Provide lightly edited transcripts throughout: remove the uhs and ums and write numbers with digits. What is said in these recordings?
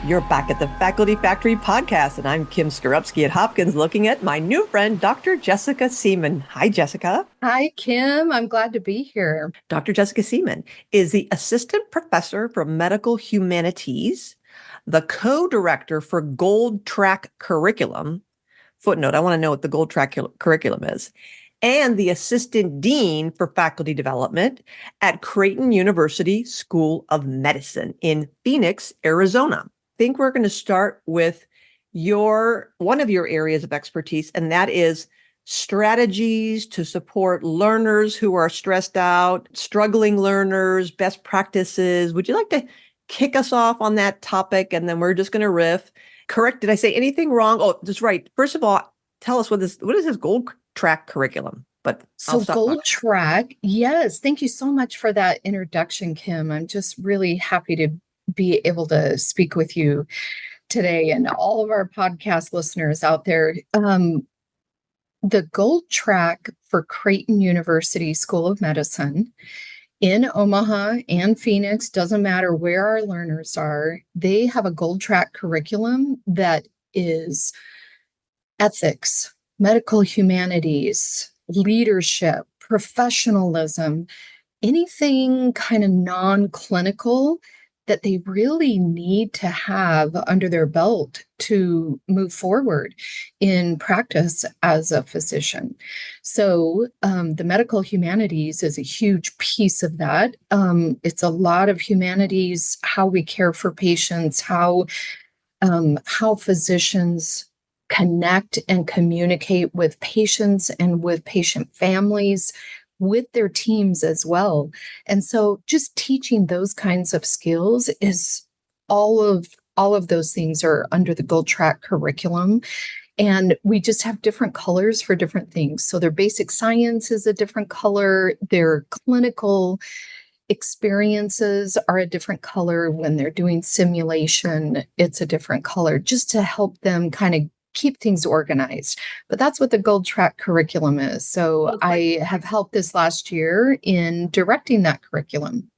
You're back at the Faculty Factory podcast, and I'm Kim Skorupski at Hopkins looking at my new friend, Dr. Jessica Seaman. Hi, Jessica. Hi, Kim. I'm glad to be here. Dr. Jessica Seaman is the Assistant Professor for Medical Humanities, the co-director for Gold Track Curriculum. Footnote, I want to know what the Gold Track Curriculum is. And the Assistant Dean for Faculty Development at Creighton University School of Medicine in Phoenix, Arizona. I think we're going to start with one of your areas of expertise, and that is strategies to support learners who are stressed out, struggling learners, best practices. Would you like to kick us off on that topic? And then we're just going to riff. Correct. Did I say anything wrong? Oh, that's right. First of all, tell us what is this Gold Track Curriculum? But So, Gold Track, yes. Thank you so much for that introduction, Kim. I'm just really happy to be able to speak with you today and all of our podcast listeners out there. The Gold Track for Creighton University School of Medicine in Omaha and Phoenix, doesn't matter where our learners are, they have a Gold Track curriculum that is ethics, medical humanities, leadership, professionalism, anything kind of non-clinical that they really need to have under their belt to move forward in practice as a physician. So the medical humanities is a huge piece of that. It's a lot of humanities, how we care for patients, how physicians connect and communicate with patients and with patient families, with their teams as well. And so just teaching those kinds of skills is all of those things are under the Gold Track curriculum. And we just have different colors for different things. So their basic science is a different color. Their clinical experiences are a different color. When they're doing simulation, it's a different color, just to help them kind of keep things organized. But that's what the Gold Track curriculum is. So I have helped this last year in directing that curriculum.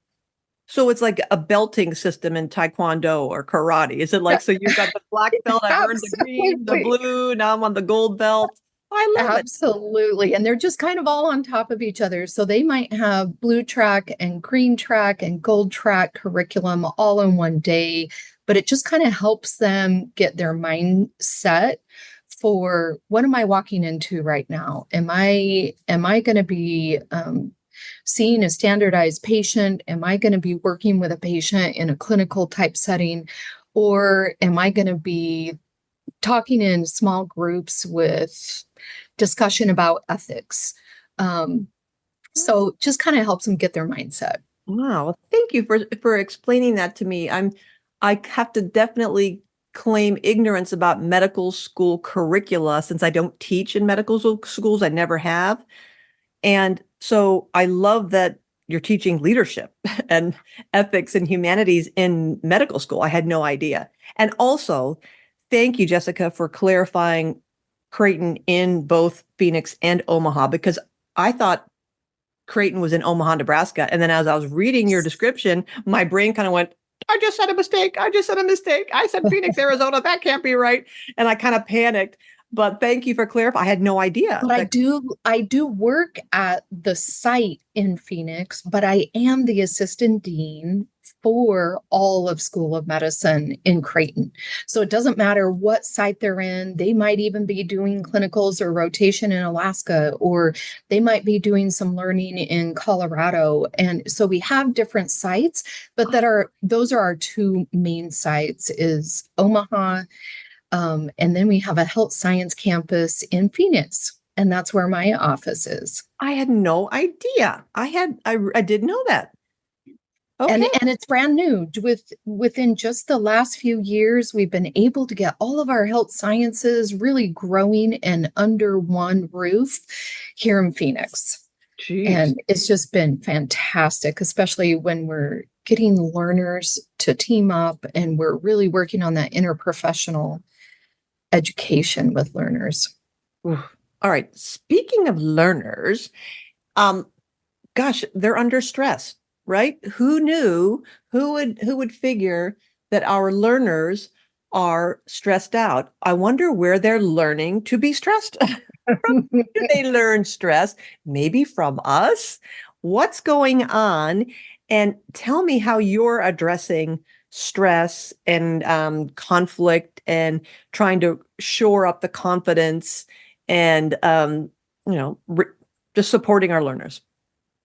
So it's like a belting system in Taekwondo or karate. Is it like, so you've got the black belt, I've earned the green, the blue, now I'm on the gold belt. I love it. Absolutely. And they're just kind of all on top of each other. So they might have blue track and green track and gold track curriculum all in one day, but it just kind of helps them get their mindset for, what am I walking into right now? Am I going to be seeing a standardized patient? Am I going to be working with a patient in a clinical type setting? Or am I going to be talking in small groups with discussion about ethics? So just kind of helps them get their mindset. Wow. Well, thank you for explaining that to me. I have to definitely claim ignorance about medical school curricula since I don't teach in medical schools. I never have. And so I love that you're teaching leadership and ethics and humanities in medical school. I had no idea. And also, thank you, Jessica, for clarifying Creighton in both Phoenix and Omaha, because I thought Creighton was in Omaha, Nebraska. And then as I was reading your description, my brain kind of went, I just said a mistake. I said Phoenix, Arizona. That can't be right. And I kind of panicked. But thank you for clarifying. I had no idea. But I do work at the site in Phoenix, but I am the assistant dean for all of School of Medicine in Creighton. So it doesn't matter what site they're in. They might even be doing clinicals or rotation in Alaska, or they might be doing some learning in Colorado. And so we have different sites, but those are our two main sites, is Omaha. And then we have a health science campus in Phoenix, and that's where my office is. I had no idea. I didn't know that. Okay. And it's brand new. Within just the last few years, we've been able to get all of our health sciences really growing and under one roof here in Phoenix. Jeez. And it's just been fantastic, especially when we're getting learners to team up and we're really working on that interprofessional education with learners. Ooh. All right. Speaking of learners, gosh, they're under stress, right? Who knew? Who would figure that our learners are stressed out. I wonder where they're learning to be stressed. Do they learn stress? Maybe from us? What's going on? And tell me how you're addressing stress and conflict and trying to shore up the confidence and, you know, just supporting our learners.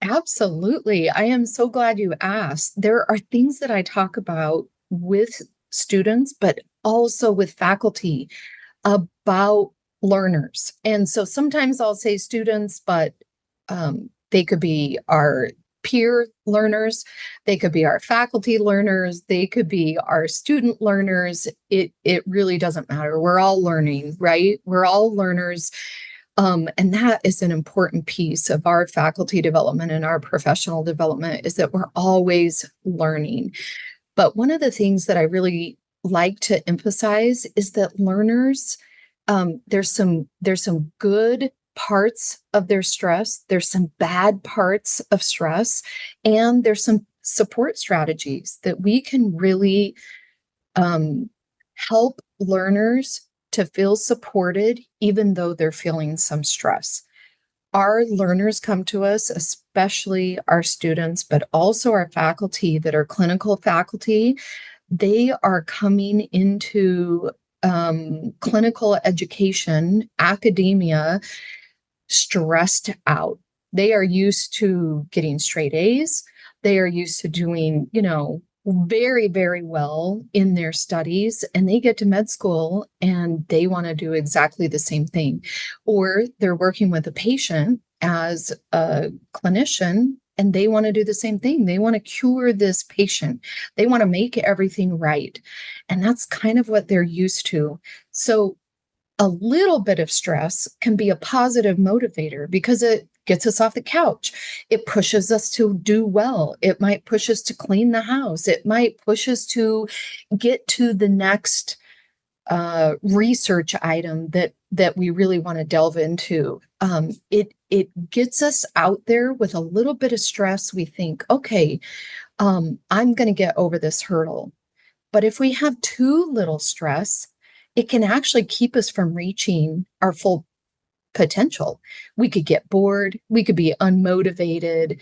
Absolutely. I am so glad you asked. There are things that I talk about with students, but also with faculty about learners. And so sometimes I'll say students, but they could be our peer learners, they could be our faculty learners, they could be our student learners. It really doesn't matter. We're all learning, right? We're all learners. And that is an important piece of our faculty development and our professional development is that we're always learning. But one of the things that I really like to emphasize is that learners, there's some good parts of their stress, there's some bad parts of stress, and there's some support strategies that we can really um, help learners to feel supported, even though they're feeling some stress. Our learners come to us, especially our students, but also our faculty that are clinical faculty. They are coming into clinical education, academia, stressed out. They are used to getting straight A's. They are used to doing, very, very well in their studies. And they get to med school and they want to do exactly the same thing. Or they're working with a patient as a clinician and they want to do the same thing. They want to cure this patient. They want to make everything right. And that's kind of what they're used to. So a little bit of stress can be a positive motivator because it gets us off the couch. It pushes us to do well. It might push us to clean the house. It might push us to get to the next research item that we really want to delve into. It gets us out there with a little bit of stress. We think, okay, I'm going to get over this hurdle. But if we have too little stress, it can actually keep us from reaching our full potential. We could get bored. We could be unmotivated.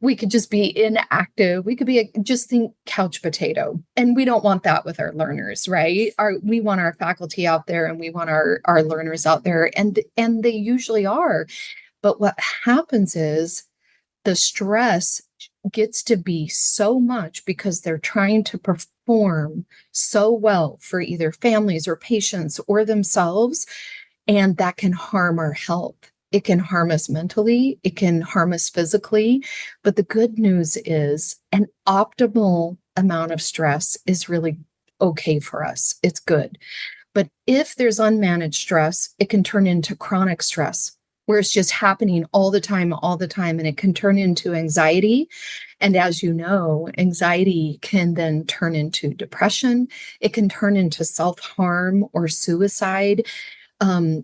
We could just be inactive. We could be just think couch potato. And we don't want that with our learners, right? We want our faculty out there and we want our learners out there. And they usually are. But what happens is the stress gets to be so much because they're trying to perform so well for either families or patients or themselves. And that can harm our health. It can harm us mentally. It can harm us physically. But the good news is an optimal amount of stress is really okay for us. It's good. But if there's unmanaged stress, it can turn into chronic stress where it's just happening all the time, and it can turn into anxiety. And as you know, anxiety can then turn into depression. It can turn into self-harm or suicide,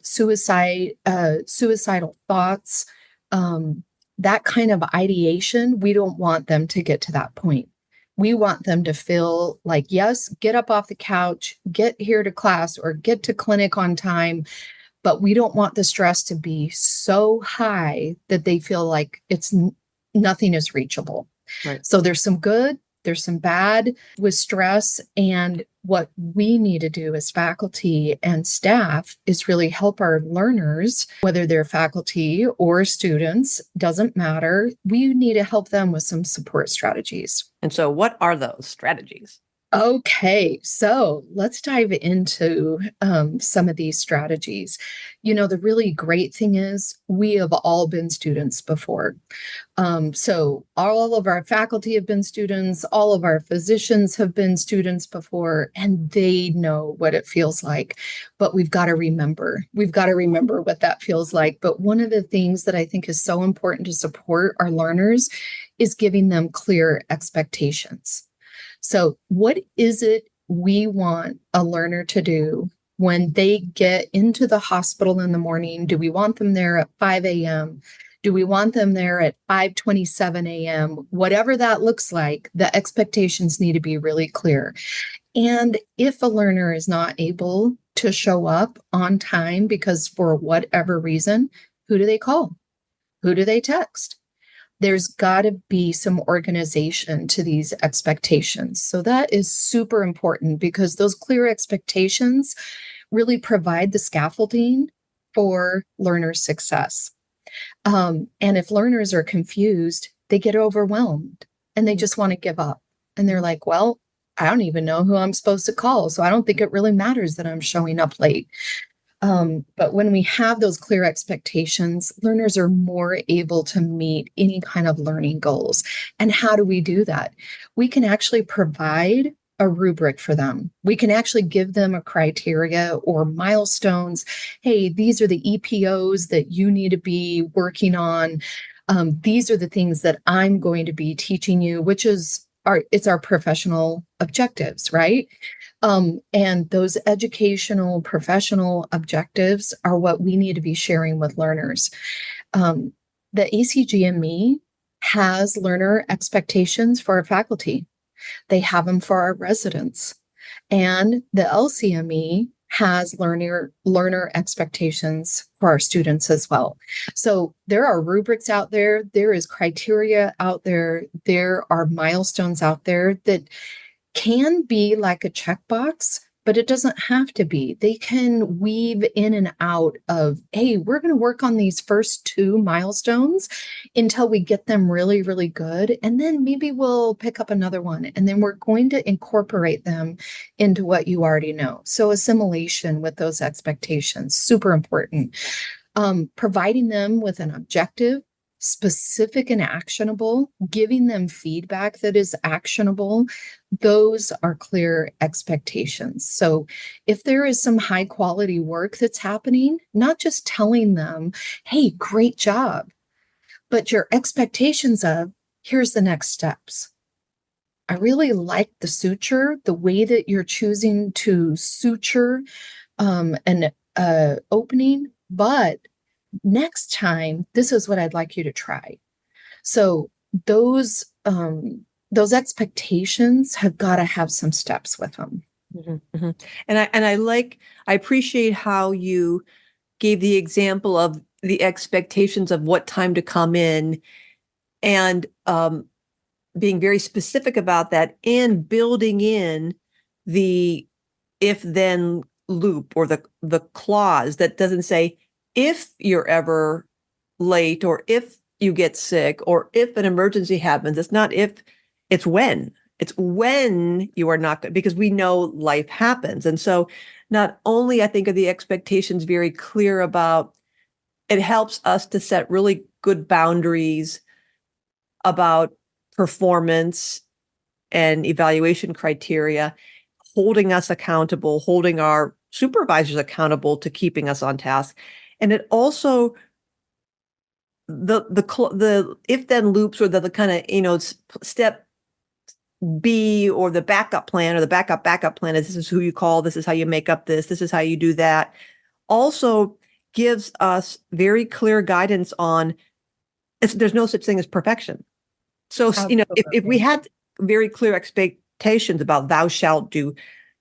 suicidal thoughts, that kind of ideation. We don't want them to get to that point. We want them to feel like, yes, get up off the couch, get here to class or get to clinic on time. But we don't want the stress to be so high that they feel like nothing is reachable. Right. So there's some good, there's some bad with stress. And what we need to do as faculty and staff is really help our learners, whether they're faculty or students, doesn't matter. We need to help them with some support strategies. And so what are those strategies? Okay, so let's dive into some of these strategies. The really great thing is we have all been students before. So all of our faculty have been students, all of our physicians have been students before, and they know what it feels like. But we've got to remember what that feels like. But one of the things that I think is so important to support our learners is giving them clear expectations. So what is it we want a learner to do when they get into the hospital in the morning? Do we want them there at 5 a.m.? Do we want them there at 5:27 a.m.? Whatever that looks like, the expectations need to be really clear. And if a learner is not able to show up on time because for whatever reason, who do they call? Who do they text? There's got to be some organization to these expectations. So that is super important because those clear expectations really provide the scaffolding for learner success. And if learners are confused, they get overwhelmed and they just want to give up. And they're like, well, I don't even know who I'm supposed to call. So I don't think it really matters that I'm showing up late. But when we have those clear expectations, learners are more able to meet any kind of learning goals. And how do we do that? We can actually provide a rubric for them. We can actually give them a criteria or milestones. Hey, these are the EPOs that you need to be working on. These are the things that I'm going to be teaching you, which is it's our professional objectives, right? And those educational, professional objectives are what we need to be sharing with learners. The ACGME has learner expectations for our faculty. They have them for our residents. And the LCME has learner expectations for our students as well. So there are rubrics out there, there is criteria out there, there are milestones out there that can be like a checkbox, but it doesn't have to be. They can weave in and out of, hey, we're going to work on these first two milestones until we get them really, really good. And then maybe we'll pick up another one. And then we're going to incorporate them into what you already know. So assimilation with those expectations, super important. Providing them with an objective, specific and actionable, giving them feedback that is actionable, those are clear expectations. So if there is some high quality work that's happening, not just telling them, hey, great job, but your expectations of, here's the next steps. I really like the suture, the way that you're choosing to suture an opening, but next time, this is what I'd like you to try. So those expectations have got to have some steps with them. Mm-hmm, mm-hmm. And I appreciate how you gave the example of the expectations of what time to come in, and being very specific about that, and building in the if then loop, or the clause that doesn't say if you're ever late, or if you get sick, or if an emergency happens. It's not if, it's when. It's when you are not good, because we know life happens. And so not only, I think, are the expectations very clear about, it helps us to set really good boundaries about performance and evaluation criteria, holding us accountable, holding our supervisors accountable to keeping us on task. And it also, the if then loops, or the kind of, step B, or the backup plan, or the backup plan is, this is who you call, this is how you make up this is how you do that, also gives us very clear guidance on, there's no such thing as perfection. So, if we had very clear expectations about thou shalt do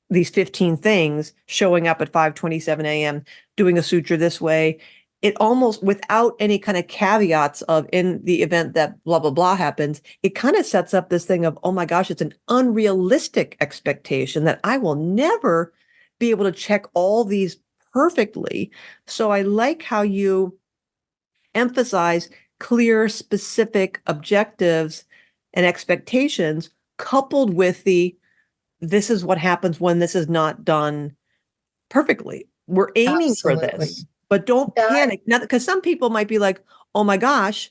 these 15 things, showing up at 5:27 a.m., doing a suture this way, it almost, without any kind of caveats of, in the event that blah, blah, blah happens, it kind of sets up this thing of, oh my gosh, it's an unrealistic expectation that I will never be able to check all these perfectly. So I like how you emphasize clear, specific objectives and expectations, coupled with this is what happens when this is not done perfectly. We're aiming for this, but don't panic. Now, because some people might be like, oh my gosh,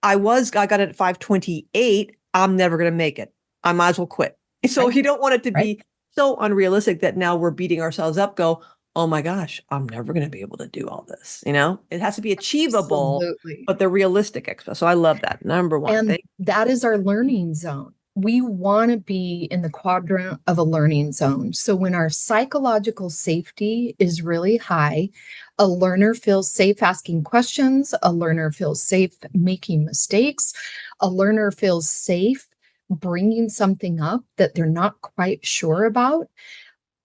I got it at 5:28. I'm never going to make it. I might as well quit. So you don't want it to be so unrealistic that now we're beating ourselves up, go, oh my gosh, I'm never going to be able to do all this. It has to be achievable, but the realistic. So I love that. Number one. And that is our learning zone. we want to be in the quadrant of a learning zone. So when our psychological safety is really high, a learner feels safe asking questions, a learner feels safe making mistakes, a learner feels safe bringing something up that they're not quite sure about.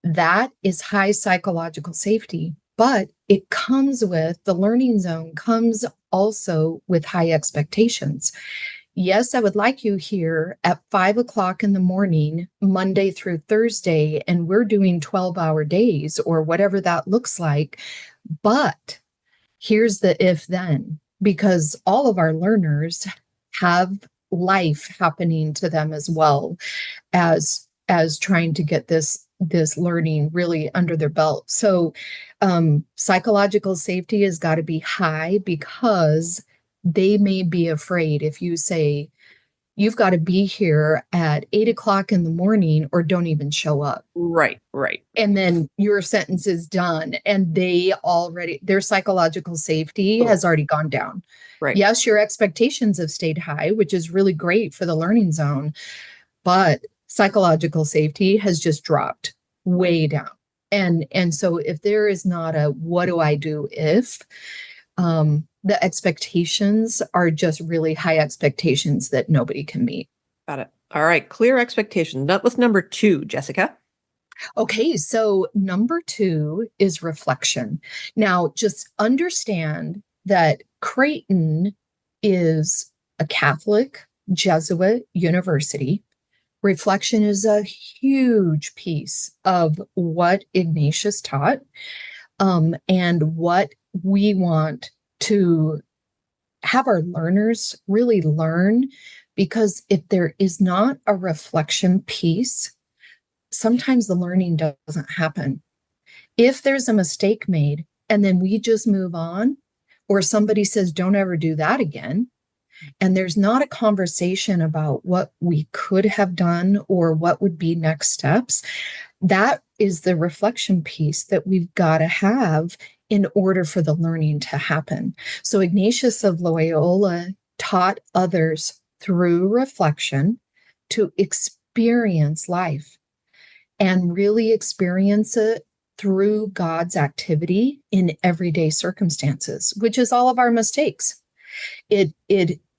That is high psychological safety, but it comes with the learning zone, comes also with high expectations. Yes, I would like you here at 5 o'clock in the morning, Monday through Thursday, and we're doing 12-hour days or whatever that looks like. But here's the if then, because all of our learners have life happening to them as well as trying to get this learning really under their belt. So psychological safety has got to be high because they may be afraid if you say you've got to be here at 8 o'clock in the morning or don't even show up. Right, right, And then your sentence is done and their psychological safety has already gone down. right. Yes, your expectations have stayed high, which is really great for the learning zone, but psychological safety has just dropped way down. And so if there is not a what do I do if, the expectations are just really high expectations that nobody can meet. Got it. All right. Clear expectations. That was number 2, Jessica. Okay, so number 2 is reflection. Now, just understand that Creighton is a Catholic Jesuit university. Reflection is a huge piece of what Ignatius taught, and what we want to have our learners really learn. Because if there is not a reflection piece, sometimes the learning doesn't happen. If there's a mistake made and then we just move on, or somebody says, don't ever do that again, and there's not a conversation about what we could have done or what would be next steps, that is the reflection piece that we've got to have in order for the learning to happen. So Ignatius of Loyola taught others through reflection to experience life and really experience it through God's activity in everyday circumstances, which is all of our mistakes. It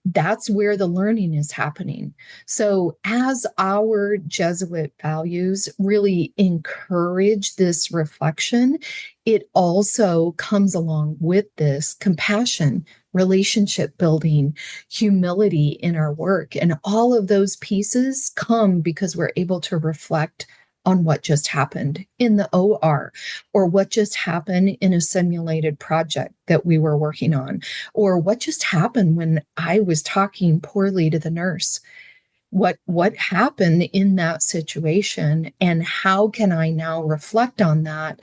that's where the learning is happening. So as our Jesuit values really encourage this reflection, it also comes along with this compassion, relationship building, humility in our work. And all of those pieces come because we're able to reflect on what just happened in the OR, or what just happened in a simulated project that we were working on, or what just happened when I was talking poorly to the nurse. What happened in that situation, and how can I now reflect on that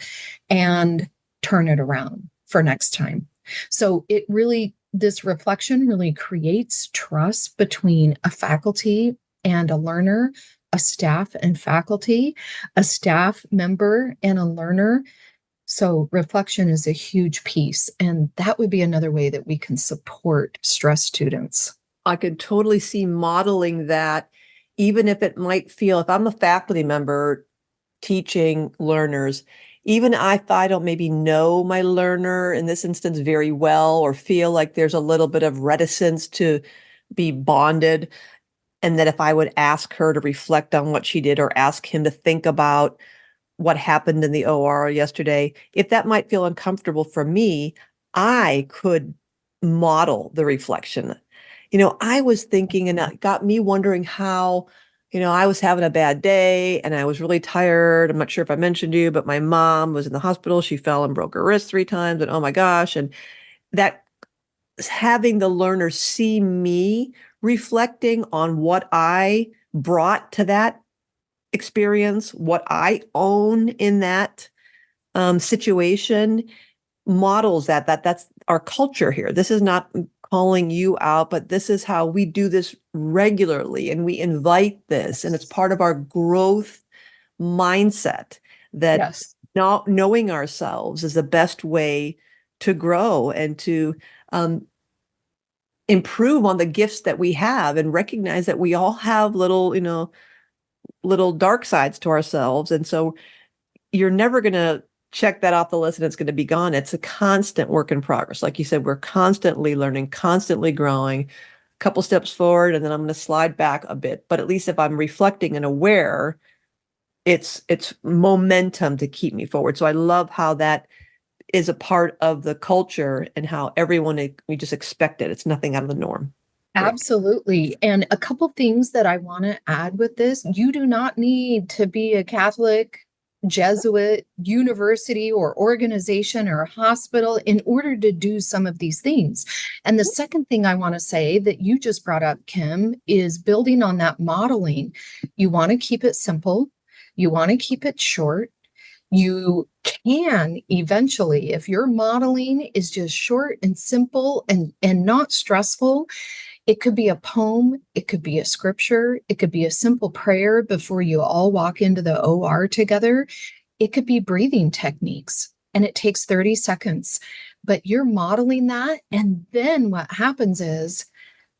and turn it around for next time? So this reflection really creates trust between a faculty and a learner, a staff and faculty, a staff member and a learner. So reflection is a huge piece, and that would be another way that we can support stressed students. I could totally see modeling that, even if it might feel, if I'm a faculty member teaching learners, even if I don't maybe know my learner in this instance very well, or feel like there's a little bit of reticence to be bonded, and that if I would ask her to reflect on what she did, or ask him to think about what happened in the OR yesterday, if that might feel uncomfortable for me, I could model the reflection. I was thinking, and it got me wondering how, I was having a bad day and I was really tired. I'm not sure if I mentioned you, but my mom was in the hospital. She fell and broke her wrist 3 times, and oh my gosh. And that, having the learner see me reflecting on what I brought to that experience, what I own in that situation, models that's our culture here. This is not calling you out, but this is how we do this regularly, and we invite this, and it's part of our growth mindset that Yes. not knowing ourselves is the best way to grow and to improve on the gifts that we have and recognize that we all have little, little dark sides to ourselves. And so you're never going to check that off the list and it's going to be gone. It's a constant work in progress. Like you said, we're constantly learning, constantly growing, a couple steps forward, and then I'm going to slide back a bit. But at least if I'm reflecting and aware, it's momentum to keep me forward. So I love how that is a part of the culture and how everyone, we just expect it. It's nothing out of the norm. Great. Absolutely. And a couple things that I want to add with this, you do not need to be a Catholic, Jesuit, university, or organization or hospital in order to do some of these things. And the second thing I want to say that you just brought up, Kim, is building on that modeling. You want to keep it simple. You want to keep it short. You can eventually, if your modeling is just short and simple and not stressful, it could be a poem, it could be a scripture, it could be a simple prayer before you all walk into the OR together. It could be breathing techniques, and it takes 30 seconds. But you're modeling that, and then what happens is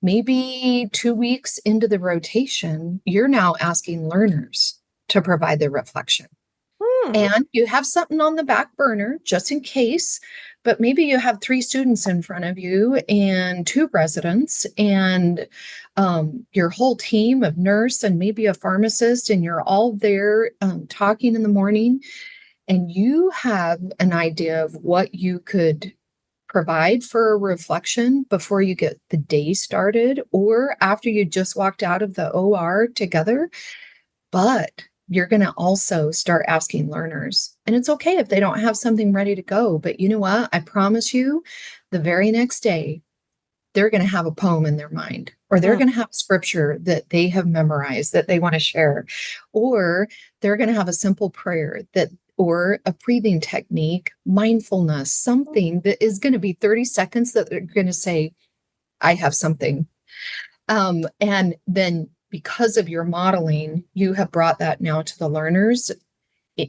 maybe 2 weeks into the rotation, you're now asking learners to provide the reflection. And you have something on the back burner just in case, but maybe you have 3 students in front of you and 2 residents and your whole team of nurse and maybe a pharmacist, and you're all there talking in the morning, and you have an idea of what you could provide for a reflection before you get the day started or after you just walked out of the OR together. But you're going to also start asking learners. And it's okay if they don't have something ready to go. But you know what? I promise you, the very next day, they're going to have a poem in their mind, or they're going to have scripture that they have memorized that they want to share, or they're going to have a simple prayer that, or a breathing technique, mindfulness, something that is going to be 30 seconds that they're going to say, I have something. And then because of your modeling, you have brought that now to the learners,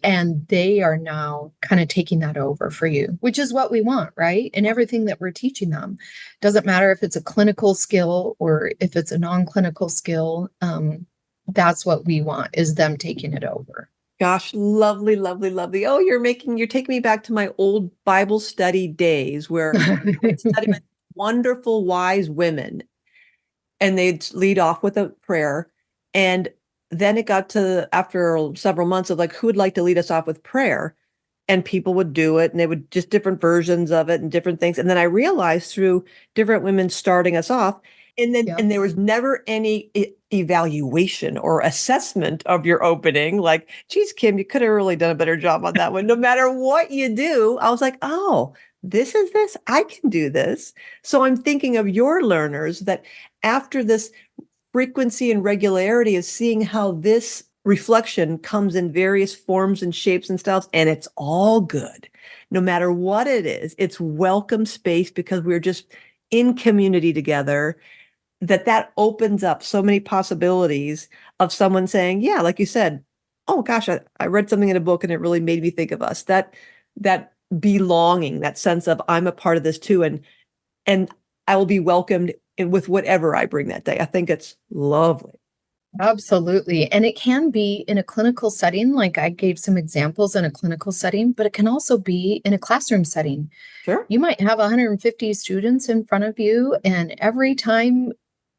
and they are now kind of taking that over for you, which is what we want, right? And everything that we're teaching them, doesn't matter if it's a clinical skill or if it's a non-clinical skill. That's what we want, is them taking it over. Gosh, lovely, lovely, lovely. Oh, you're taking me back to my old Bible study days where I'd study with wonderful, wise women, and they'd lead off with a prayer. And then it got to, after several months, of like, who would like to lead us off with prayer? And people would do it, and they would just different versions of it and different things. And then I realized through different women starting us off, and then and there was never any evaluation or assessment of your opening. Like, geez, Kim, you could have really done a better job on that one. No matter what you do, I was like, oh, this, I can do this. So I'm thinking of your learners that after this frequency and regularity of seeing how this reflection comes in various forms and shapes and styles, and it's all good. No matter what it is, it's welcome space because we're just in community together, that opens up so many possibilities of someone saying, yeah, like you said, oh gosh, I read something in a book and it really made me think of us. That belonging, that sense of I'm a part of this too, and I will be welcomed with whatever I bring that day. I think it's lovely. Absolutely. And it can be in a clinical setting, like I gave some examples in a clinical setting, but it can also be in a classroom setting. Sure. You might have 150 students in front of you, and every time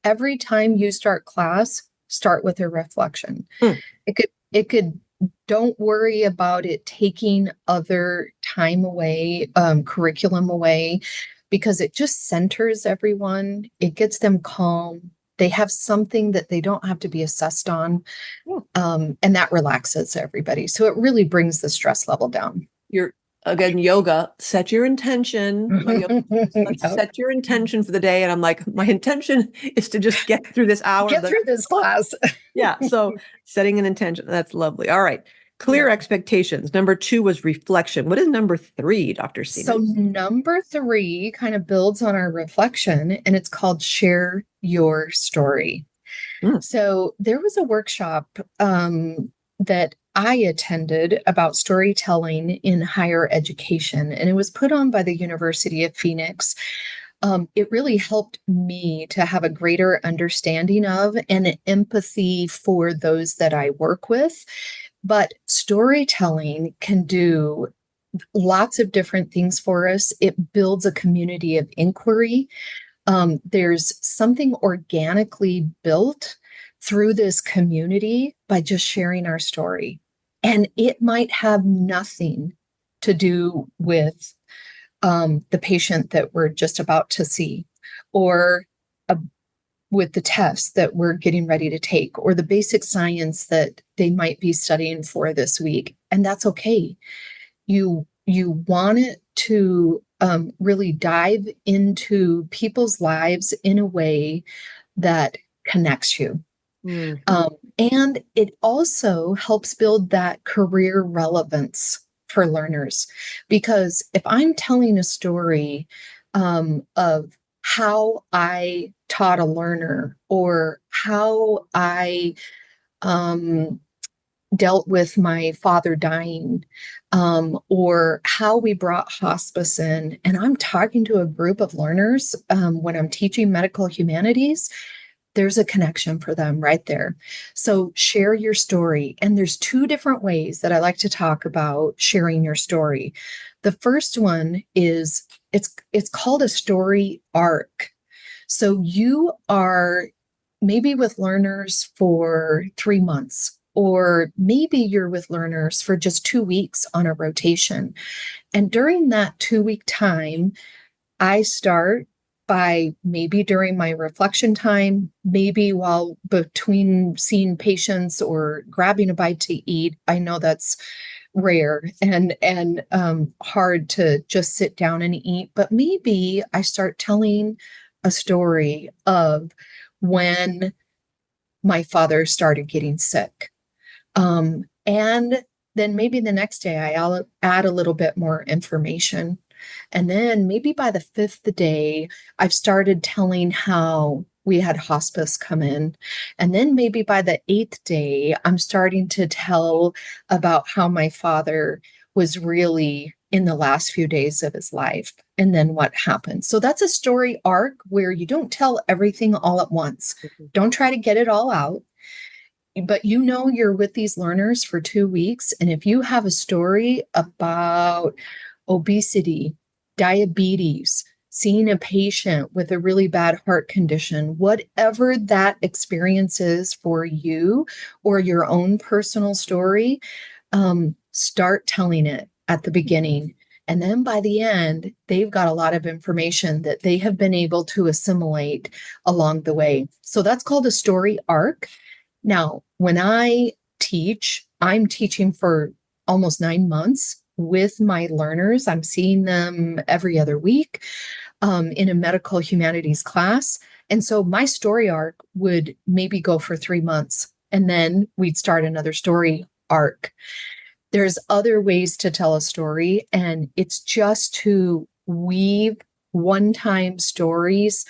you start class, start with a reflection. It could don't worry about it taking other time away, curriculum away, because it just centers everyone. It gets them calm. They have something that they don't have to be assessed on. And that relaxes everybody. So it really brings the stress level down. Again, yoga, set your intention. Let's set your intention for the day. And I'm like, my intention is to just get through this hour. Get through this class. Yeah. So setting an intention, that's lovely. All right. Clear expectations. Number 2 was reflection. What is number 3, Dr. Seaman? So number 3 kind of builds on our reflection, and it's called Share Your Story. So there was a workshop that I attended about storytelling in higher education, and it was put on by the University of Phoenix. it really helped me to have a greater understanding of and an empathy for those that I work with. But storytelling can do lots of different things for us. It builds a community of inquiry. There's something organically built through this community by just sharing our story. And it might have nothing to do with the patient that we're just about to see, or a, with the tests that we're getting ready to take, or the basic science that they might be studying for this week. And that's okay. You want it to really dive into people's lives in a way that connects you. Mm. And it also helps build that career relevance for learners. Because if I'm telling a story of how I taught a learner, or how I um, dealt with my father dying, or how we brought hospice in, and I'm talking to a group of learners when I'm teaching medical humanities, there's a connection for them right there. So share your story. And there's two different ways that I like to talk about sharing your story. The first one is it's called a story arc. So you are maybe with learners for 3 months, or maybe you're with learners for just 2 weeks on a rotation. And during that 2 week time, I start by maybe during my reflection time, maybe while between seeing patients or grabbing a bite to eat. I know that's rare and hard to just sit down and eat, but maybe I start telling a story of when my father started getting sick. And then maybe the next day I'll add a little bit more information. And then maybe by the fifth day, I've started telling how we had hospice come in. And then maybe by the eighth day, I'm starting to tell about how my father was really in the last few days of his life, and then what happened. So that's a story arc where you don't tell everything all at once. Mhm. Don't try to get it all out. But you know you're with these learners for 2 weeks. And if you have a story about obesity, diabetes, seeing a patient with a really bad heart condition, whatever that experience is for you, or your own personal story, start telling it at the beginning. And then by the end, they've got a lot of information that they have been able to assimilate along the way. So that's called a story arc. Now, when I teach, I'm teaching for almost 9 months with my learners. I'm seeing them every other week in a medical humanities class. And so my story arc would maybe go for 3 months, and then we'd start another story arc. There's other ways to tell a story, and it's just to weave one-time stories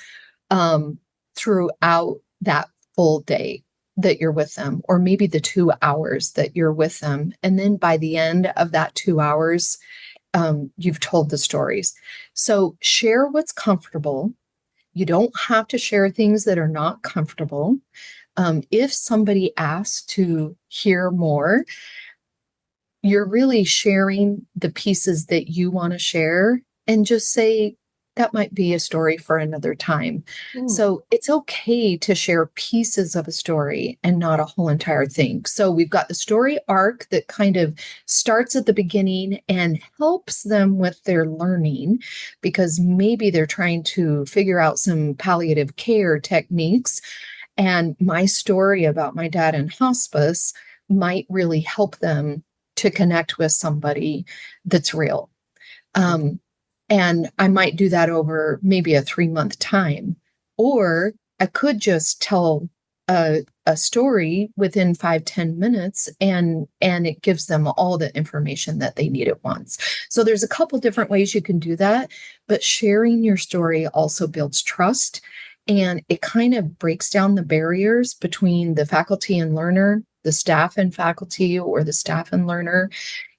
throughout that full day that you're with them, or maybe the 2 hours that you're with them. And then by the end of that 2 hours, you've told the stories. So share what's comfortable. You don't have to share things that are not comfortable. If somebody asks to hear more, you're really sharing the pieces that you want to share, and just say, that might be a story for another time. Mm. So it's okay to share pieces of a story and not a whole entire thing. So we've got the story arc that kind of starts at the beginning and helps them with their learning, because maybe they're trying to figure out some palliative care techniques. And my story about my dad in hospice might really help them to connect with somebody that's real. And I might do that over maybe a 3 month time. Or I could just tell a story within 5-10 minutes, and it gives them all the information that they need at once. So there's a couple different ways you can do that, but sharing your story also builds trust, and it kind of breaks down the barriers between the faculty and learner, the staff and faculty, or the staff and learner,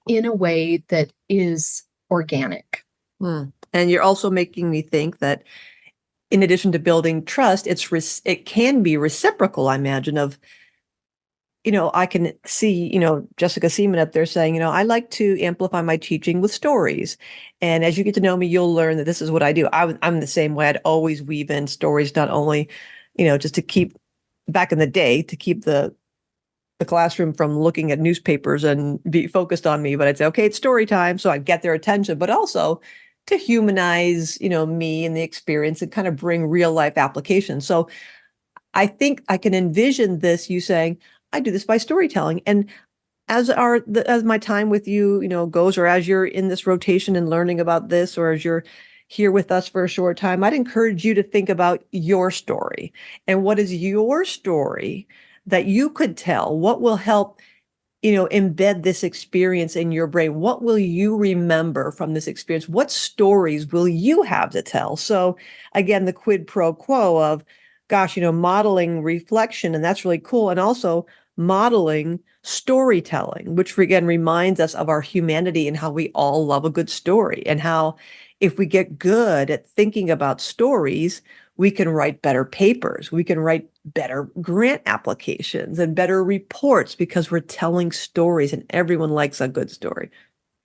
in a way that is organic. Mm. And you're also making me think that in addition to building trust, it can be reciprocal, I imagine, of, I can see, Jessica Seaman up there saying, I like to amplify my teaching with stories. And as you get to know me, you'll learn that this is what I do. I'm the same way. I'd always weave in stories, not only, just to keep back in the day, to keep the classroom from looking at newspapers and be focused on me, but I'd say, okay, it's story time. So I'd get their attention, but also to humanize, me and the experience and kind of bring real life applications. So I think I can envision this, you saying, I do this by storytelling. And as my time with you, goes, or as you're in this rotation and learning about this, or as you're here with us for a short time, I'd encourage you to think about your story and what is your story that you could tell, what will help, embed this experience in your brain. What will you remember from this experience? What stories will you have to tell? So again, the quid pro quo of, gosh, modeling reflection, and that's really cool. And also modeling storytelling, which again reminds us of our humanity and how we all love a good story, and how if we get good at thinking about stories, we can write better papers, we can write better grant applications and better reports because we're telling stories, and everyone likes a good story.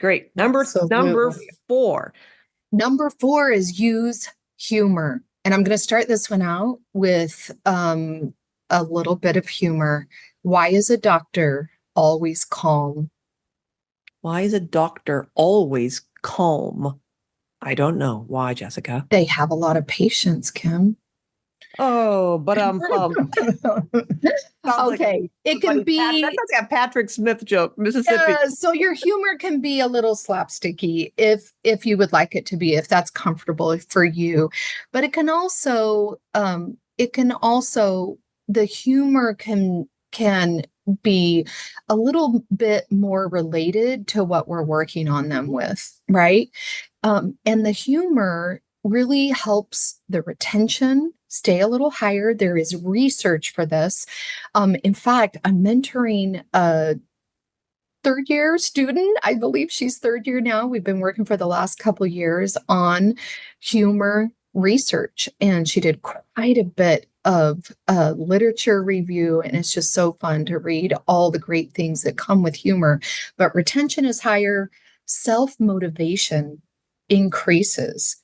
Great. Number Absolutely. 4. Number 4 is use humor. And I'm going to start this one out with a little bit of humor. Why is a doctor always calm? Why is a doctor always calm? I don't know. Why, Jessica? They have a lot of patience, Kim. Oh, but Okay, it can be. That sounds like a Patrick Smith joke, Mississippi. So your humor can be a little slapsticky if you would like it to be, if that's comfortable for you. But it can also the humor can be a little bit more related to what we're working on them with, right? And the humor really helps the retention stay a little higher. There is research for this. In fact, I'm mentoring a third year student. I believe she's third year now. We've been working for the last couple of years on humor research, and she did quite a bit of literature review, and it's just so fun to read all the great things that come with humor. But retention is higher, self-motivation increases.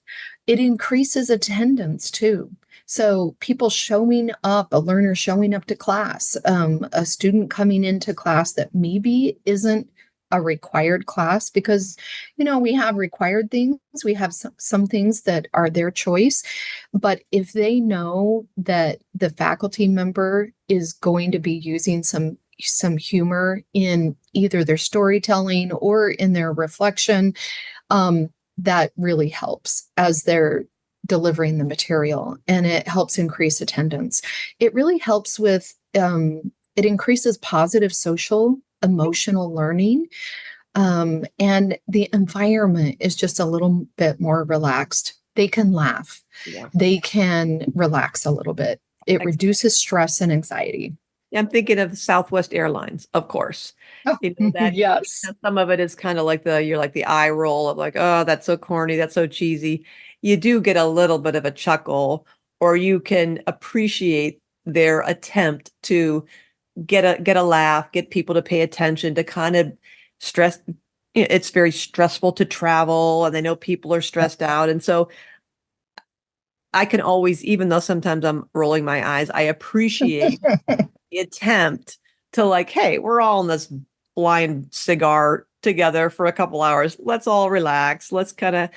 It increases attendance too. So people showing up, a learner showing up to class, a student coming into class that maybe isn't a required class, because, we have required things. We have some things that are their choice. But if they know that the faculty member is going to be using some humor in either their storytelling or in their reflection, that really helps as they're delivering the material, and it helps increase attendance. It really helps with, it increases positive social, emotional learning. And the environment is just a little bit more relaxed. They can laugh. Yeah. They can relax a little bit. It reduces stress and anxiety. I'm thinking of Southwest Airlines, of course. Oh, That yes. some of it is kind of like you're like the eye roll of like, oh, that's so corny, that's so cheesy. You do get a little bit of a chuckle, or you can appreciate their attempt to get a laugh, get people to pay attention, to kind of stress. It's very stressful to travel, and they know people are stressed out. And so I can always, even though sometimes I'm rolling my eyes, I appreciate the attempt to like, hey, we're all in this blind cigar together for a couple hours. Let's all relax. Let's kind of,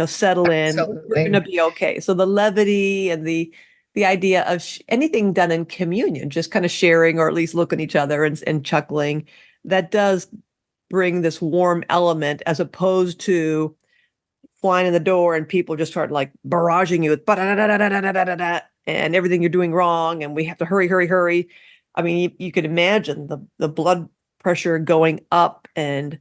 settle in. Absolutely. We're going to be okay. So the levity and the idea of anything done in communion, just kind of sharing, or at least looking at each other and chuckling, that does bring this warm element, as opposed to flying in the door and people just start like barraging you with and everything you're doing wrong, and we have to hurry, hurry, hurry. I mean, you can imagine the blood pressure going up, and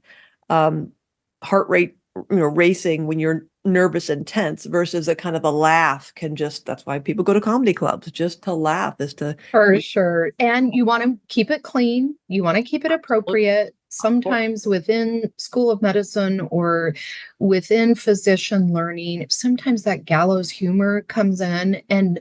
heart rate, racing when you're nervous and tense versus a kind of a laugh can just, that's why people go to comedy clubs, just to laugh, is to For sure. And you want to keep it clean. You want to keep it appropriate. Sometimes within School of Medicine or within physician learning, sometimes that gallows humor comes in, and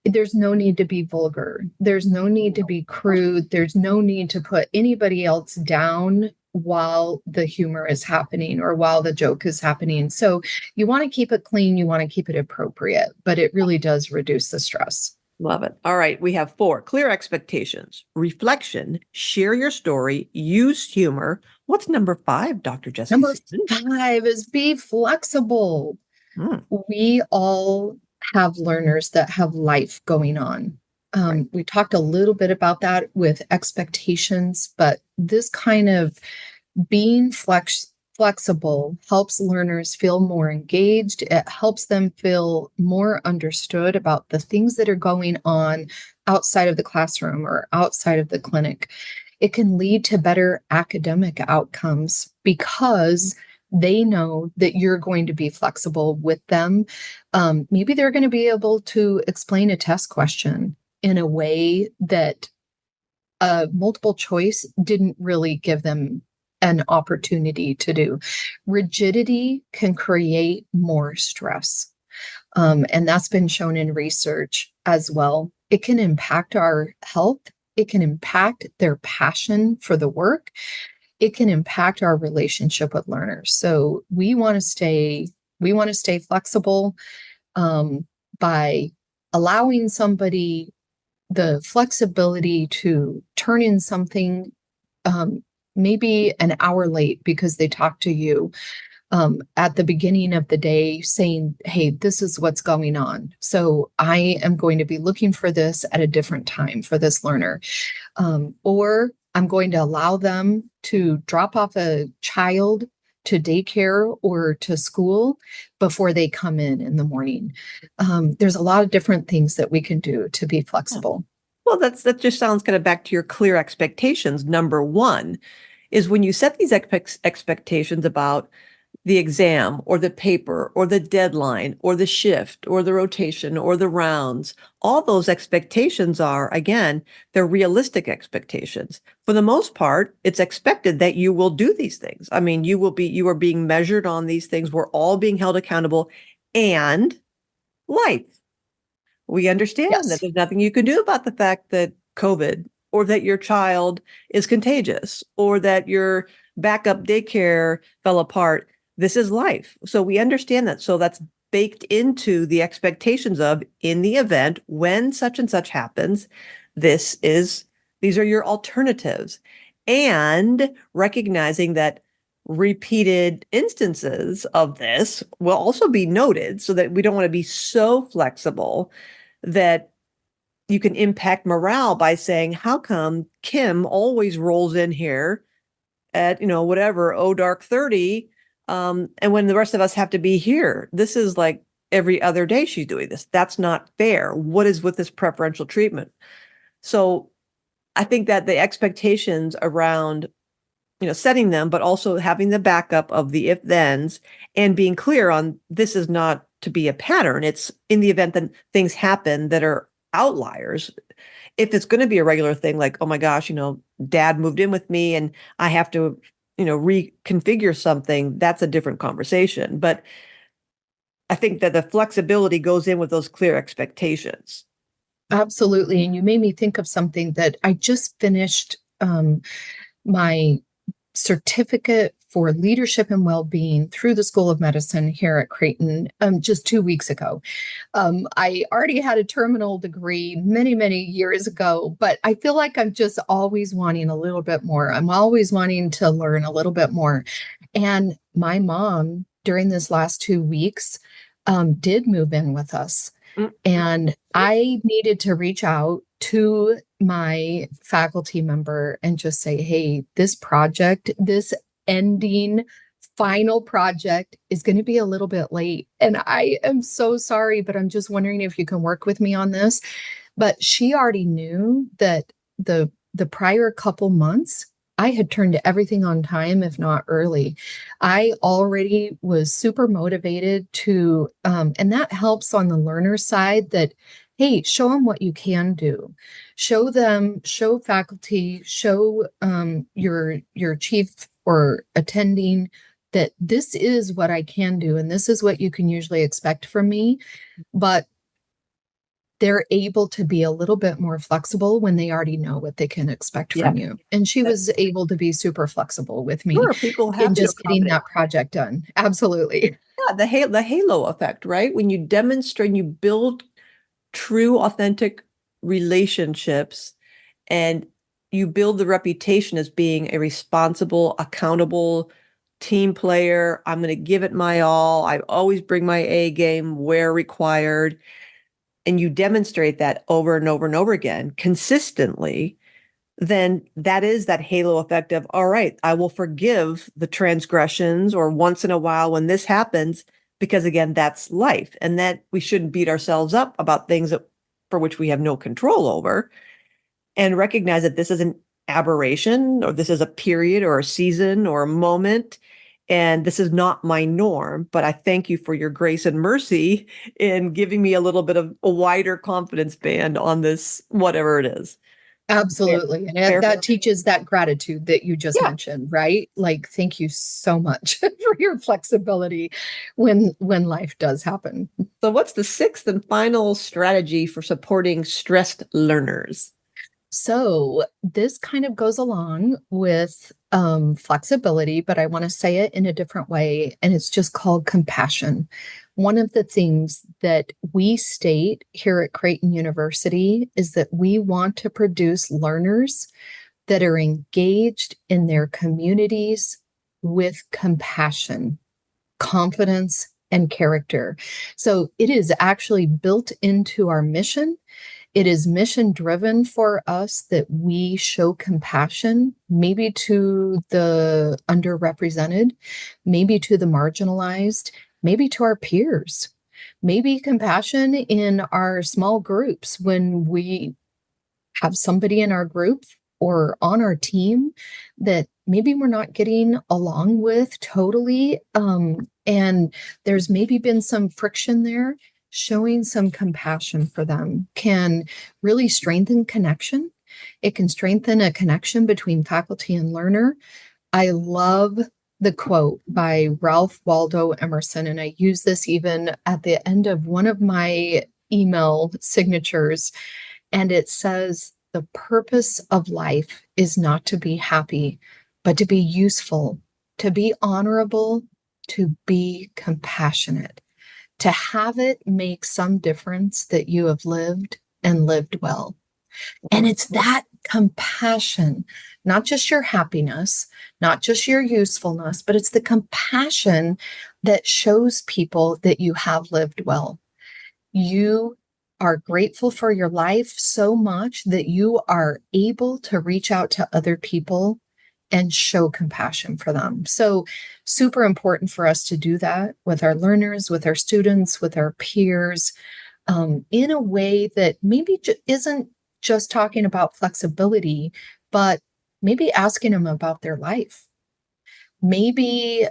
there's no need to be vulgar. There's no need to be crude. There's no need to put anybody else down while the humor is happening or while the joke is happening. So you want to keep it clean. You want to keep it appropriate, but it really does reduce the stress. Love it. All right. We have 4 clear expectations, reflection, share your story, use humor. What's number 5, Dr. Jessica? Number 5 is be flexible. We all have learners that have life going on. Right. We talked a little bit about that with expectations, but this kind of being flexible helps learners feel more engaged. It helps them feel more understood about the things that are going on outside of the classroom or outside of the clinic. It can lead to better academic outcomes because they know that you're going to be flexible with them. Maybe they're going to be able to explain a test question in a way that multiple choice didn't really give them an opportunity to do. Rigidity can create more stress. And that's been shown in research as well. It can impact our health. It can impact their passion for the work. It can impact our relationship with learners. So we want to stay flexible by allowing somebody the flexibility to turn in something maybe an hour late because they talked to you at the beginning of the day saying, hey, this is what's going on. So I am going to be looking for this at a different time for this learner. Or I'm going to allow them to drop off a child to daycare or to school before they come in the morning. There's a lot of different things that we can do to be flexible. Well, that just sounds kind of back to your clear expectations. Number 1 is when you set these expectations about the exam or the paper or the deadline or the shift or the rotation or the rounds, all those expectations are, again, they're realistic expectations. For the most part, it's expected that you will do these things. I mean, you are being measured on these things. We're all being held accountable, and life. We understand that there's nothing you can do about the fact that COVID or that your child is contagious or that your backup daycare fell apart. This is life. So we understand that. So that's baked into the expectations of, in the event when such and such happens, these are your alternatives. And recognizing that repeated instances of this will also be noted, so that we don't want to be so flexible that you can impact morale by saying, how come Kim always rolls in here at, whatever, dark 30, and when the rest of us have to be here? This is like every other day she's doing this. That's not fair. What is with this preferential treatment? So I think that the expectations around, setting them, but also having the backup of the if-thens and being clear on, this is not to be a pattern. It's in the event that things happen that are outliers. If it's going to be a regular thing, like, oh my gosh, dad moved in with me and I have to, reconfigure something, that's a different conversation. But I think that the flexibility goes in with those clear expectations. Absolutely. And you made me think of something that I just finished my certificate for leadership and well-being through the School of Medicine here at Creighton just 2 weeks ago. I already had a terminal degree many, many years ago, but I feel like I'm just always wanting a little bit more. I'm always wanting to learn a little bit more. And my mom, during this last 2 weeks, did move in with us. And I needed to reach out to my faculty member and just say, hey, this project, this ending final project is going to be a little bit late. And I am so sorry, but I'm just wondering if you can work with me on this. But she already knew that the prior couple months, I had turned everything on time, if not early. I already was super motivated to, and that helps on the learner side that, hey, show them what you can do. Show them, show faculty, show your chief or attending that this is what I can do and this is what you can usually expect from me. But they're able to be a little bit more flexible when they already know what they can expect Yeah. from you. And she was able to be super flexible with me Sure, people in have to just getting accommodate. that project done. Absolutely. Yeah, the halo effect, right? When you demonstrate, you build true, authentic relationships, and you build the reputation as being a responsible, accountable team player. I'm going to give it my all. I always bring my A game where required. And you demonstrate that over and over and over again consistently, then that is that halo effect of, all right, I will forgive the transgressions or once in a while when this happens, because again, that's life. And that we shouldn't beat ourselves up about things that, for which we have no control over, and recognize that this is an aberration or this is a period or a season or a moment. And this is not my norm, but I thank you for your grace and mercy in giving me a little bit of a wider confidence band on this, whatever it is. Absolutely. And Fair. that teaches that gratitude that you just Yeah. mentioned, right? Like, thank you so much for your flexibility when life does happen. So, what's the sixth and final strategy for supporting stressed learners? So this kind of goes along with flexibility, but I want to say it in a different way, and it's just called compassion. One of the things that we state here at Creighton University is that we want to produce learners that are engaged in their communities with compassion, confidence, and character. So it is actually built into our mission. It is mission driven for us that we show compassion, maybe to the underrepresented, maybe to the marginalized, maybe to our peers, maybe compassion in our small groups when we have somebody in our group or on our team that maybe we're not getting along with totally. And there's maybe been some friction there. Showing some compassion for them can really strengthen connection. It can strengthen a connection between faculty and learner. I love the quote by Ralph Waldo Emerson, and I use this even at the end of one of my email signatures. And it says, the purpose of life is not to be happy, but to be useful, to be honorable, to be compassionate, to have it make some difference that you have lived and lived well. And it's that compassion, not just your happiness, not just your usefulness, but it's the compassion that shows people that you have lived well. You are grateful for your life so much that you are able to reach out to other people and show compassion for them. So, super important for us to do that with our learners, with our students, with our peers, in a way that maybe isn't just talking about flexibility, but maybe asking them about their life, maybe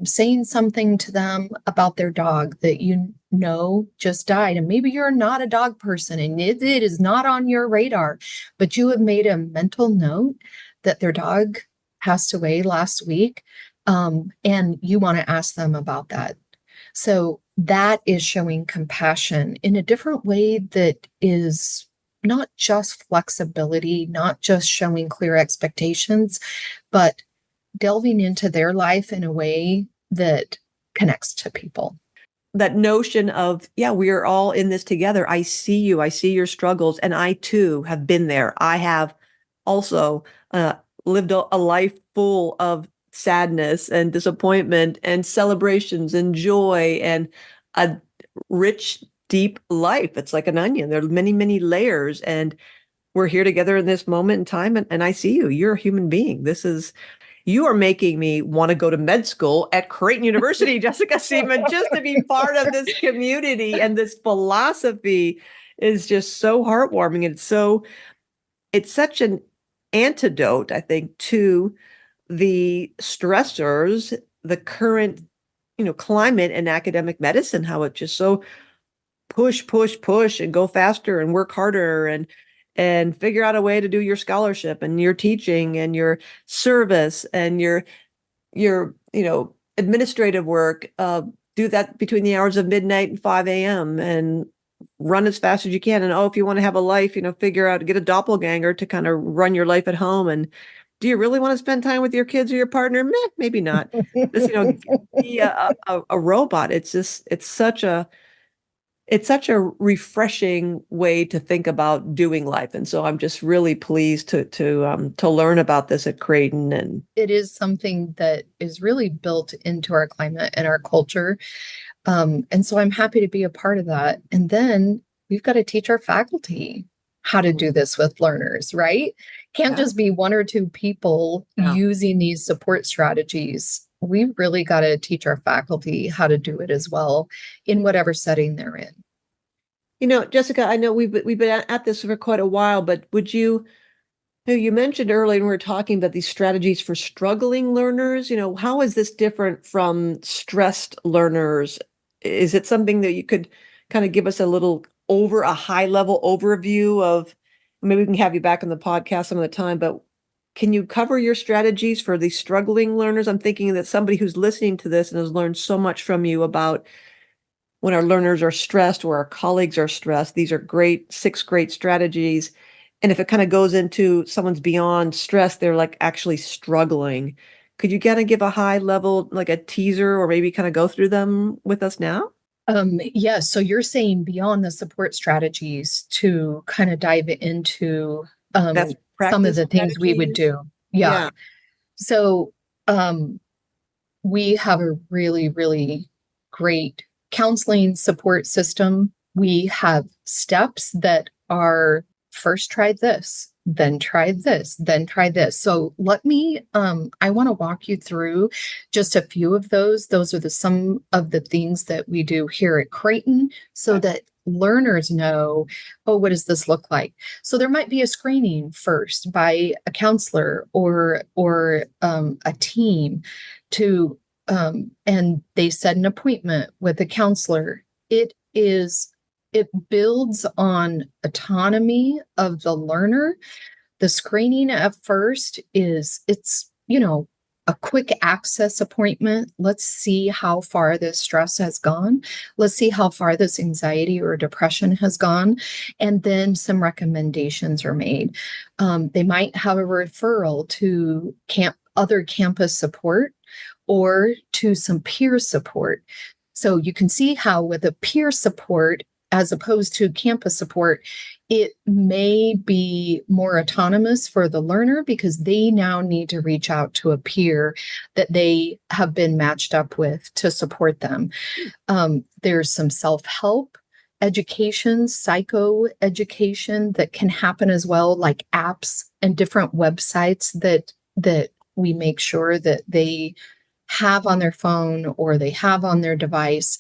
saying something to them about their dog that you know just died. And maybe you're not a dog person and it is not on your radar, but you have made a mental note that their dog passed away last week. And you want to ask them about that. So that is showing compassion in a different way that is not just flexibility, not just showing clear expectations, but delving into their life in a way that connects to people. That notion of, yeah, we are all in this together. I see you, I see your struggles, and I too have been there. I have also lived a life full of sadness and disappointment and celebrations and joy and a rich, deep life. It's like an onion. There are many, many layers, and we're here together in this moment in time. And I see you. You're a human being. You are making me want to go to med school at Creighton University, Jessica Seaman, just to be part of this community. And this philosophy is just so heartwarming. It's such an antidote, I think, to the stressors, the current, climate in academic medicine, how it just so push, push, push and go faster and work harder and figure out a way to do your scholarship and your teaching and your service and your administrative work, do that between the hours of midnight and 5 a.m. and run as fast as you can. And if you want to have a life, figure out, get a doppelganger to kind of run your life at home. And do you really want to spend time with your kids or your partner? Meh, maybe not. Just, be a robot. It's such a refreshing way to think about doing life. And so I'm just really pleased to learn about this at Creighton. And it is something that is really built into our climate and our culture. And so I'm happy to be a part of that. And then we've got to teach our faculty how to do this with learners, right? Can't yeah, just be one or two people yeah. using these support strategies. We've really got to teach our faculty how to do it as well in whatever setting they're in. Jessica, I know we've been at this for quite a while, but would you mentioned earlier when we were talking about these strategies for struggling learners, how is this different from stressed learners? Is it something that you could kind of give us a high level overview of? Maybe we can have you back on the podcast some of the time, but can you cover your strategies for these struggling learners? I'm thinking that somebody who's listening to this and has learned so much from you about when our learners are stressed or our colleagues are stressed. These are six great strategies. And if it kind of goes into someone's beyond stress, they're like actually struggling. Could you kind of give a high level, like a teaser, or maybe kind of go through them with us now? Yeah, so you're saying beyond the support strategies to kind of dive into That's some of practice the things we would strategies. do. Yeah. Yeah. So we have a really, really great counseling support system. We have steps that are first try this, then try this, then try this. So let me, I want to walk you through just a few of those. Those are some of the things that we do here at Creighton so that learners know, oh, what does this look like? So there might be a screening first by a counselor or a team to and they set an appointment with a counselor. It builds on autonomy of the learner. The screening at first it's a quick access appointment. Let's see how far this stress has gone. Let's see how far this anxiety or depression has gone. And then some recommendations are made. They might have a referral to other campus support or to some peer support. So you can see how with a peer support, as opposed to campus support, it may be more autonomous for the learner because they now need to reach out to a peer that they have been matched up with to support them. There's some self-help education, psycho education that can happen as well, like apps and different websites that we make sure that they have on their phone or they have on their device,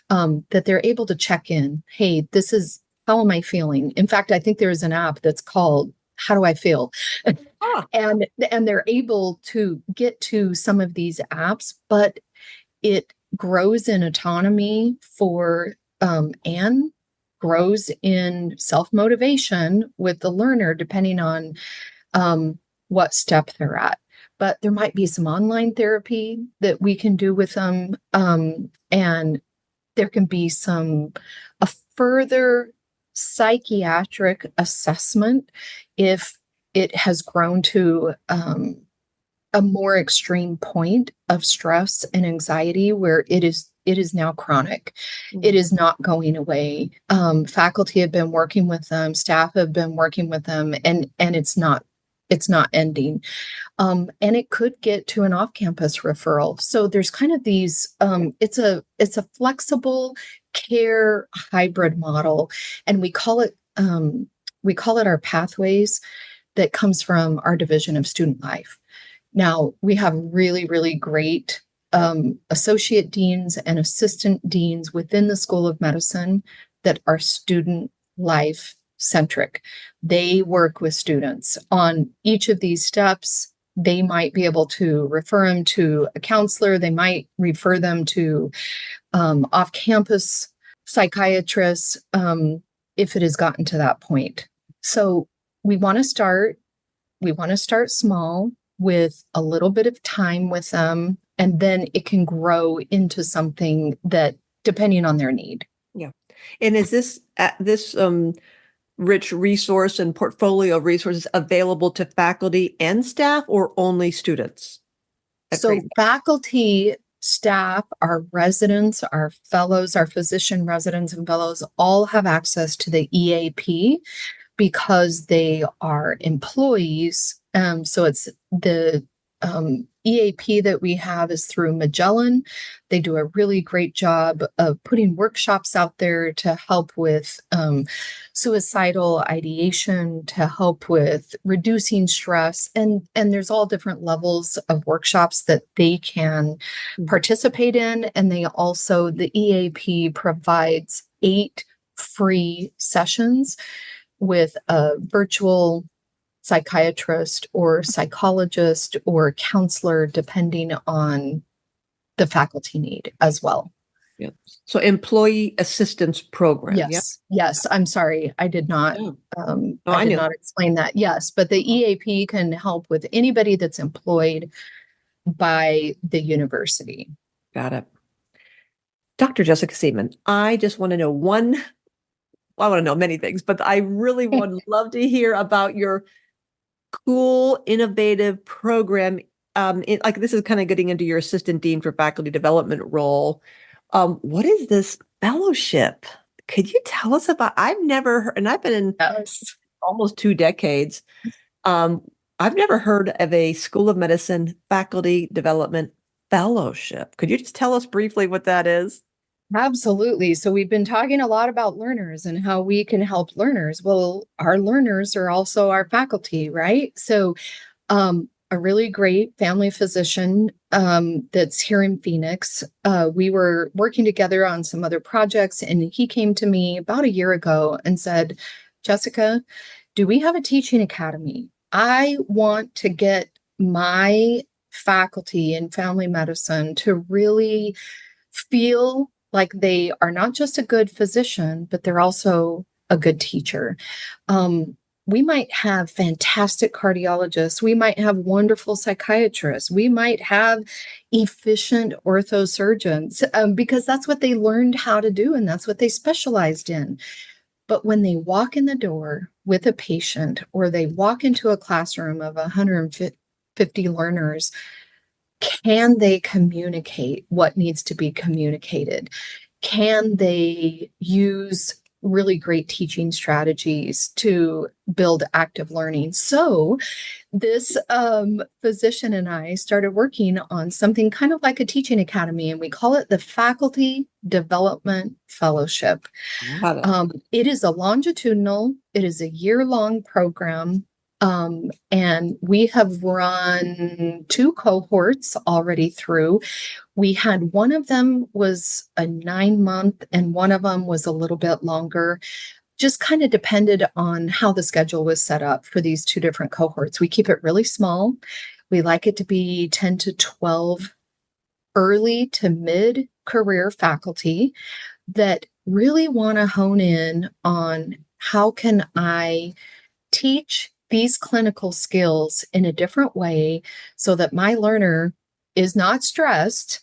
that they're able to check in. Hey, this is how am I feeling? In fact, I think there's an app that's called How Do I Feel? Ah, and they're able to get to some of these apps, but it grows in autonomy for and grows in self-motivation with the learner, depending on what step they're at. But there might be some online therapy that we can do with them. And there can be a further psychiatric assessment if it has grown to a more extreme point of stress and anxiety where it is now chronic. It is not going away. Faculty have been working with them, staff have been working with them, and it's not ending. And it could get to an off-campus referral. So there's kind of these, it's a flexible care hybrid model, and we call it our pathways that comes from our division of student life. Now we have really, really great associate deans and assistant deans within the School of Medicine that are student life centric. They work with students on each of these steps. They might be able to refer them to a counselor. They might refer them to off-campus psychiatrists if it has gotten to that point. So we want to start small with a little bit of time with them, and then it can grow into something that, depending on their need. Yeah. And is this rich resource and portfolio of resources available to faculty and staff, or only students? So faculty, staff, our residents, our fellows, our physician residents and fellows all have access to the EAP because they are employees. So it's the EAP that we have is through Magellan. They do a really great job of putting workshops out there to help with suicidal ideation, to help with reducing stress. And there's all different levels of workshops that they can participate in. And they also, the EAP provides 8 free sessions with a virtual psychiatrist or psychologist or counselor, depending on the faculty need as well. Yeah. So employee assistance program. Yes. Yeah? Yes. I'm sorry. I did not, I did not explain that. Yes. But the EAP can help with anybody that's employed by the university. Got it. Dr. Jessica Seaman, I just want to know I want to know many things, but I really would love to hear about your cool, innovative program. Like this is kind of getting into your assistant dean for faculty development role. What is this fellowship? Could you tell us about? I've never heard, and I've been in almost 2 decades. I've never heard of a School of Medicine faculty development fellowship. Could you just tell us briefly what that is? Absolutely. So we've been talking a lot about learners and how we can help learners. Well, our learners are also our faculty, right? So a really great family physician that's here in Phoenix, we were working together on some other projects, and he came to me about a year ago and said, Jessica, do we have a teaching academy? I want to get my faculty in family medicine to really feel like they are not just a good physician, but they're also a good teacher. We might have fantastic cardiologists. We might have wonderful psychiatrists. We might have efficient orthosurgeons because that's what they learned how to do and that's what they specialized in. But when they walk in the door with a patient or they walk into a classroom of 150 learners, can they communicate what needs to be communicated? Can they use really great teaching strategies to build active learning? So this physician and I started working on something kind of like a teaching academy, and we call it the Faculty Development Fellowship. It is a longitudinal, it is a year-long program. And we have run 2 cohorts already through. We had one of them was a 9-month and one of them was a little bit longer. Just kind of depended on how the schedule was set up for these 2 different cohorts. We keep it really small. We like it to be 10 to 12 early to mid career faculty that really want to hone in on how can I teach these clinical skills in a different way so that my learner is not stressed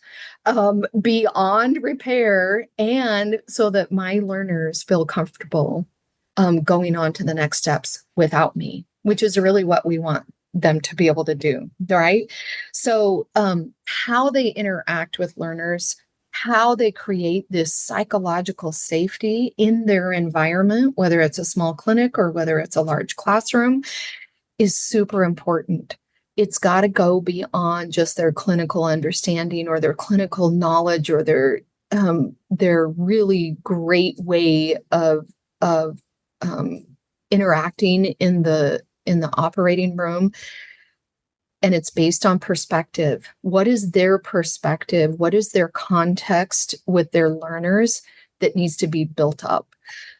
beyond repair, and so that my learners feel comfortable going on to the next steps without me, which is really what we want them to be able to do, right? So how they interact with learners, how they create this psychological safety in their environment, whether it's a small clinic or whether it's a large classroom, is super important. It's got to go beyond just their clinical understanding or their clinical knowledge or their really great way of interacting in the operating room. And it's based on perspective. What is their perspective? What is their context with their learners that needs to be built up?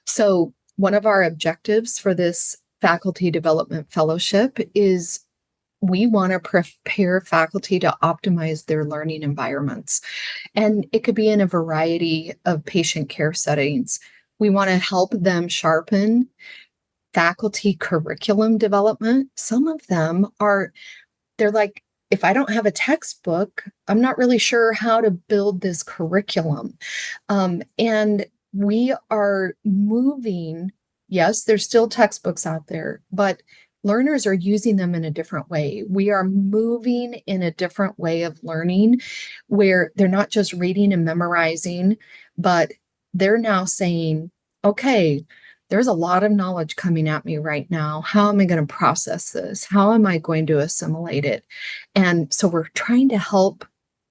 So one of our objectives for this faculty development fellowship is we want to prepare faculty to optimize their learning environments. And it could be in a variety of patient care settings. We want to help them sharpen faculty curriculum development. Some of them are, they're like, if I don't have a textbook, I'm not really sure how to build this curriculum. And we are moving, yes, there's still textbooks out there, but learners are using them in a different way. We are moving in a different way of learning where they're not just reading and memorizing, but they're now saying, okay, there's a lot of knowledge coming at me right now. How am I going to process this? How am I going to assimilate it? And so we're trying to help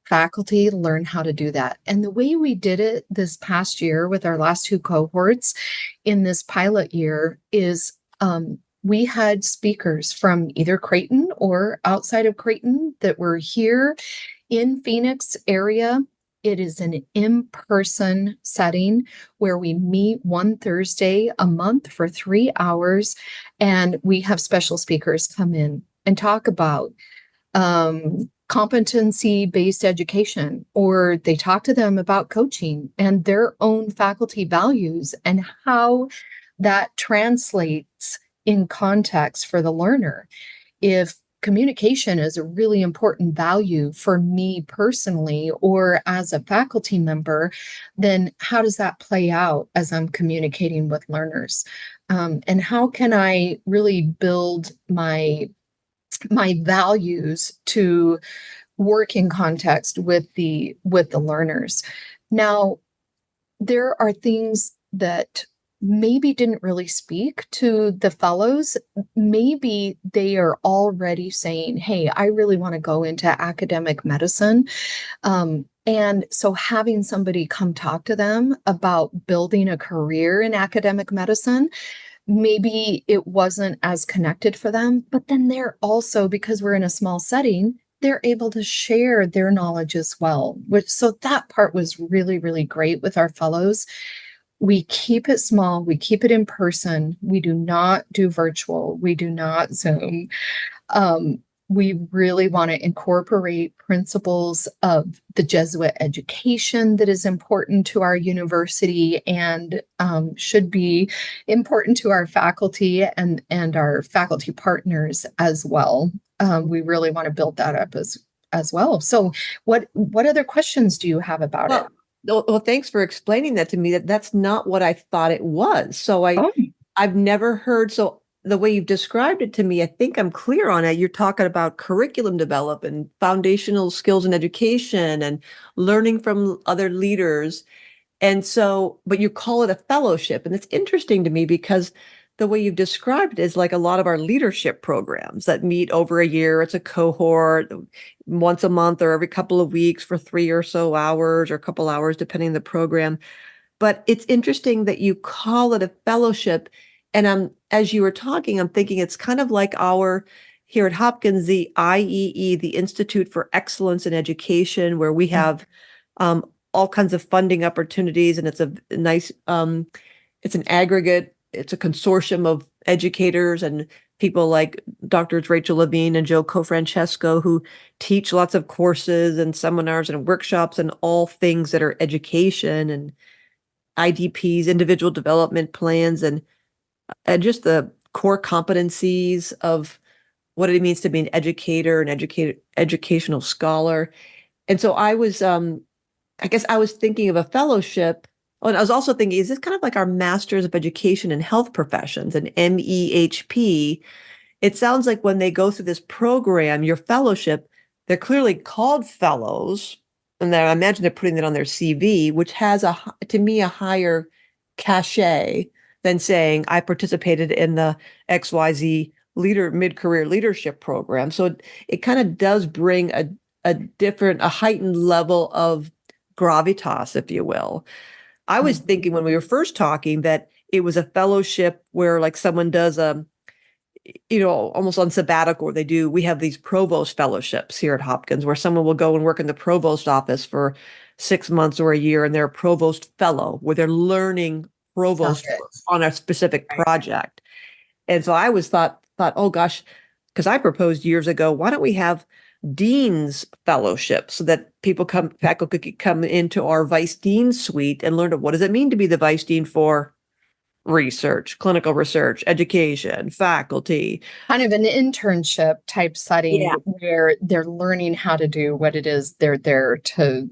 faculty learn how to do that. And the way we did it this past year with our last two cohorts in this pilot year is we had speakers from either Creighton or outside of Creighton that were here in Phoenix area. It is an in-person setting where we meet one Thursday a month for 3 hours, and we have special speakers come in and talk about competency-based education, or they talk to them about coaching and their own faculty values and how that translates in context for the learner. If communication is a really important value for me personally or as a faculty member, then how does that play out as I'm communicating with learners? And how can I really build my values to work in context with the learners? Now, there are things that maybe didn't really speak to the fellows. Maybe they are already saying, hey, I really want to go into academic medicine. And so having somebody come talk to them about building a career in academic medicine, maybe it wasn't as connected for them, but then they're also, because we're in a small setting, they're able to share their knowledge as well. So that part was really, really great with our fellows. We keep it small. We keep it in person. We do not do virtual. We do not Zoom. We really want to incorporate principles of the Jesuit education that is important to our university and should be important to our faculty and our faculty partners as well. We really want to build that up as well. So what other questions do you have about it? Well, thanks for explaining that to me. That's not what I thought it was. So Oh. I've never heard. So the way you've described it to me, I think I'm clear on it. You're talking about curriculum development, foundational skills in education, and learning from other leaders. And so, but you call it a fellowship. And it's interesting to me because the way you've described it is like a lot of our leadership programs that meet over a year. It's a cohort once a month or every couple of weeks for 3 or so hours or a couple hours, depending on the program. But it's interesting that you call it a fellowship. And as you were talking, I'm thinking it's kind of like our here at Hopkins, the IEE, the Institute for Excellence in Education, where we have all kinds of funding opportunities, and it's a nice, it's an aggregate, it's a consortium of educators and people like Drs. Rachel Levine and Joe Cofrancesco, who teach lots of courses and seminars and workshops and all things that are education and IDPs, individual development plans, and just the core competencies of what it means to be an educator, an educational scholar. And so I was, I guess I was thinking of a fellowship. Oh, and I was also thinking, is this kind of like our Masters of Education in Health Professions, an MEHP? It sounds like when they go through this program, your fellowship, they're clearly called fellows. And then I imagine they're putting that on their CV, which has to me, a higher cachet than saying I participated in the XYZ mid-career leadership program. So it kind of does bring a heightened level of gravitas, if you will. I was thinking when we were first talking that it was a fellowship where like someone does almost on sabbatical, we have these provost fellowships here at Hopkins where someone will go and work in the provost office for 6 months or a year, and they're a provost fellow where they're learning Got provost it. on a specific Right. project. And so I was thought, oh gosh, because I proposed years ago, why don't we have dean's fellowship so that faculty could come into our vice dean suite and learn what does it mean to be the vice dean for research, clinical research, education, faculty. Kind of an internship type setting Yeah. where they're learning how to do what it is they're there to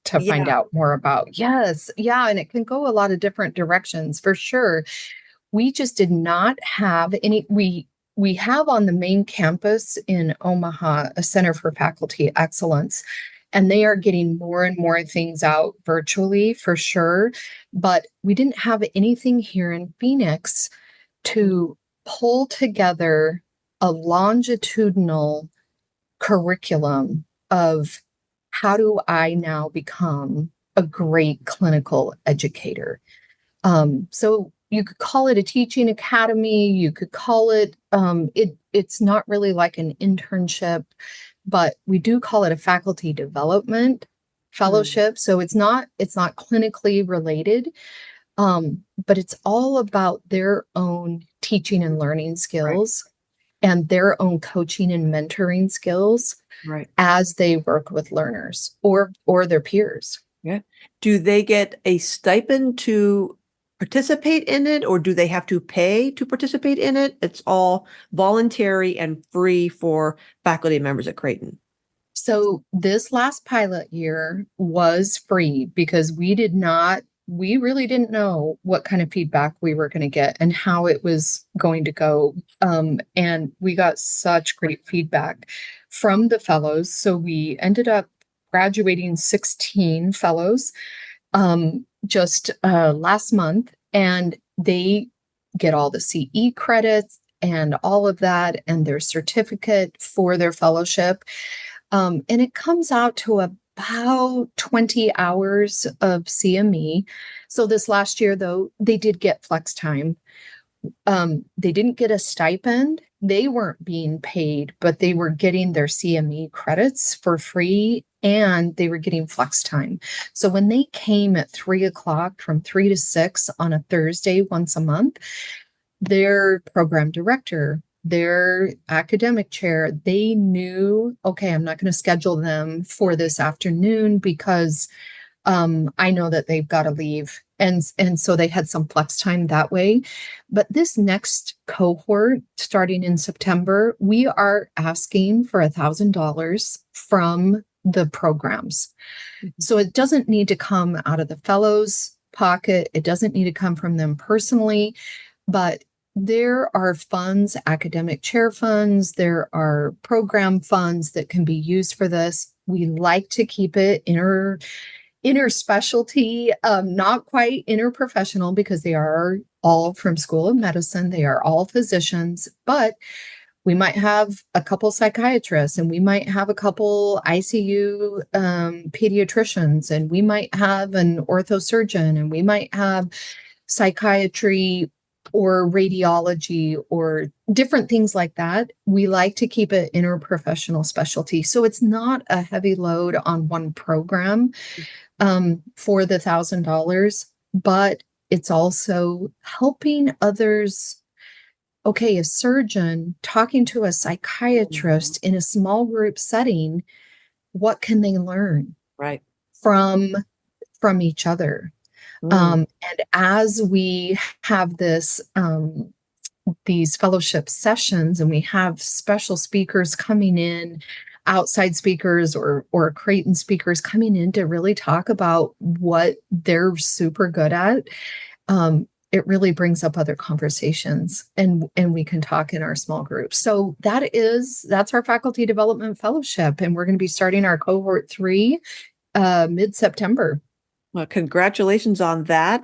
find Yeah. out more about. Yes. Yeah, and it can go a lot of different directions for sure. We just did not have any we have on the main campus in Omaha a Center for Faculty Excellence, and they are getting more and more things out virtually for sure, but we didn't have anything here in Phoenix to pull together a longitudinal curriculum of how do I now become a great clinical educator. So you could call it a teaching academy. You could call it, it's not really like an internship, but we do call it a faculty development Mm, fellowship. So it's not clinically related, but it's all about their own teaching and learning right, skills and their own coaching and mentoring skills right. as they work with learners or their peers. Yeah. Do they get a stipend to participate in it, or do they have to pay to participate in it? It's all voluntary and free for faculty members at Creighton. So this last pilot year was free because we really didn't know what kind of feedback we were going to get and how it was going to go. And we got such great feedback from the fellows. So we ended up graduating 16 fellows just last month, and they get all the CE credits and all of that and their certificate for their fellowship. And it comes out to about 20 hours of CME. So this last year, though, they did get flex time. They didn't get a stipend. They weren't being paid, but they were getting their CME credits for free and they were getting flex time. So when they came at 3 o'clock from 3 to 6 on a Thursday once a month, their program director, their academic chair, they knew, okay, I'm not going to schedule them for this afternoon because I know that they've got to leave. And so they had some flex time that way. But this next cohort, starting in September, we are asking for $1,000 from the programs. Mhm. So it doesn't need to come out of the fellows' pocket. It doesn't need to come from them personally, but there are funds, academic chair funds, there are program funds that can be used for this. We like to keep it interspecialty, not quite interprofessional because they are all from School of Medicine. They are all physicians, but we might have a couple psychiatrists and we might have a couple ICU pediatricians and we might have an orthosurgeon and we might have psychiatry or radiology or different things like that. We like to keep it interprofessional specialty. So it's not a heavy load on one program for the $1,000, but it's also helping others. Okay, a surgeon talking to a Mhm. psychiatrist in a small group setting, what can they learn Right. from each other? Mm, And as we have these fellowship sessions and we have special speakers coming in, outside speakers or Creighton speakers coming in to really talk about what they're super good at, it really brings up other conversations and we can talk in our small groups. So that's our faculty development fellowship, and we're going to be starting our cohort 3 mid-September. well, congratulations on that.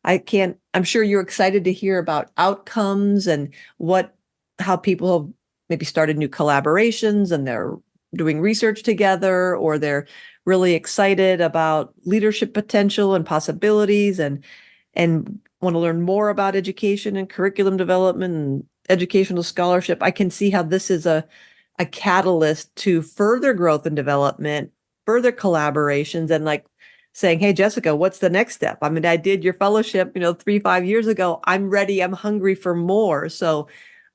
I'm sure you're excited to hear about outcomes and how people have maybe started new collaborations and they're doing research together, or they're really excited about leadership potential and possibilities and want to learn more about education and curriculum development and educational scholarship. I can see how this is a catalyst to further growth and development, further collaborations, and like saying, hey, Jessica, what's the next step? I mean, I did your fellowship, 3, 5 years ago. I'm ready. I'm hungry for more. So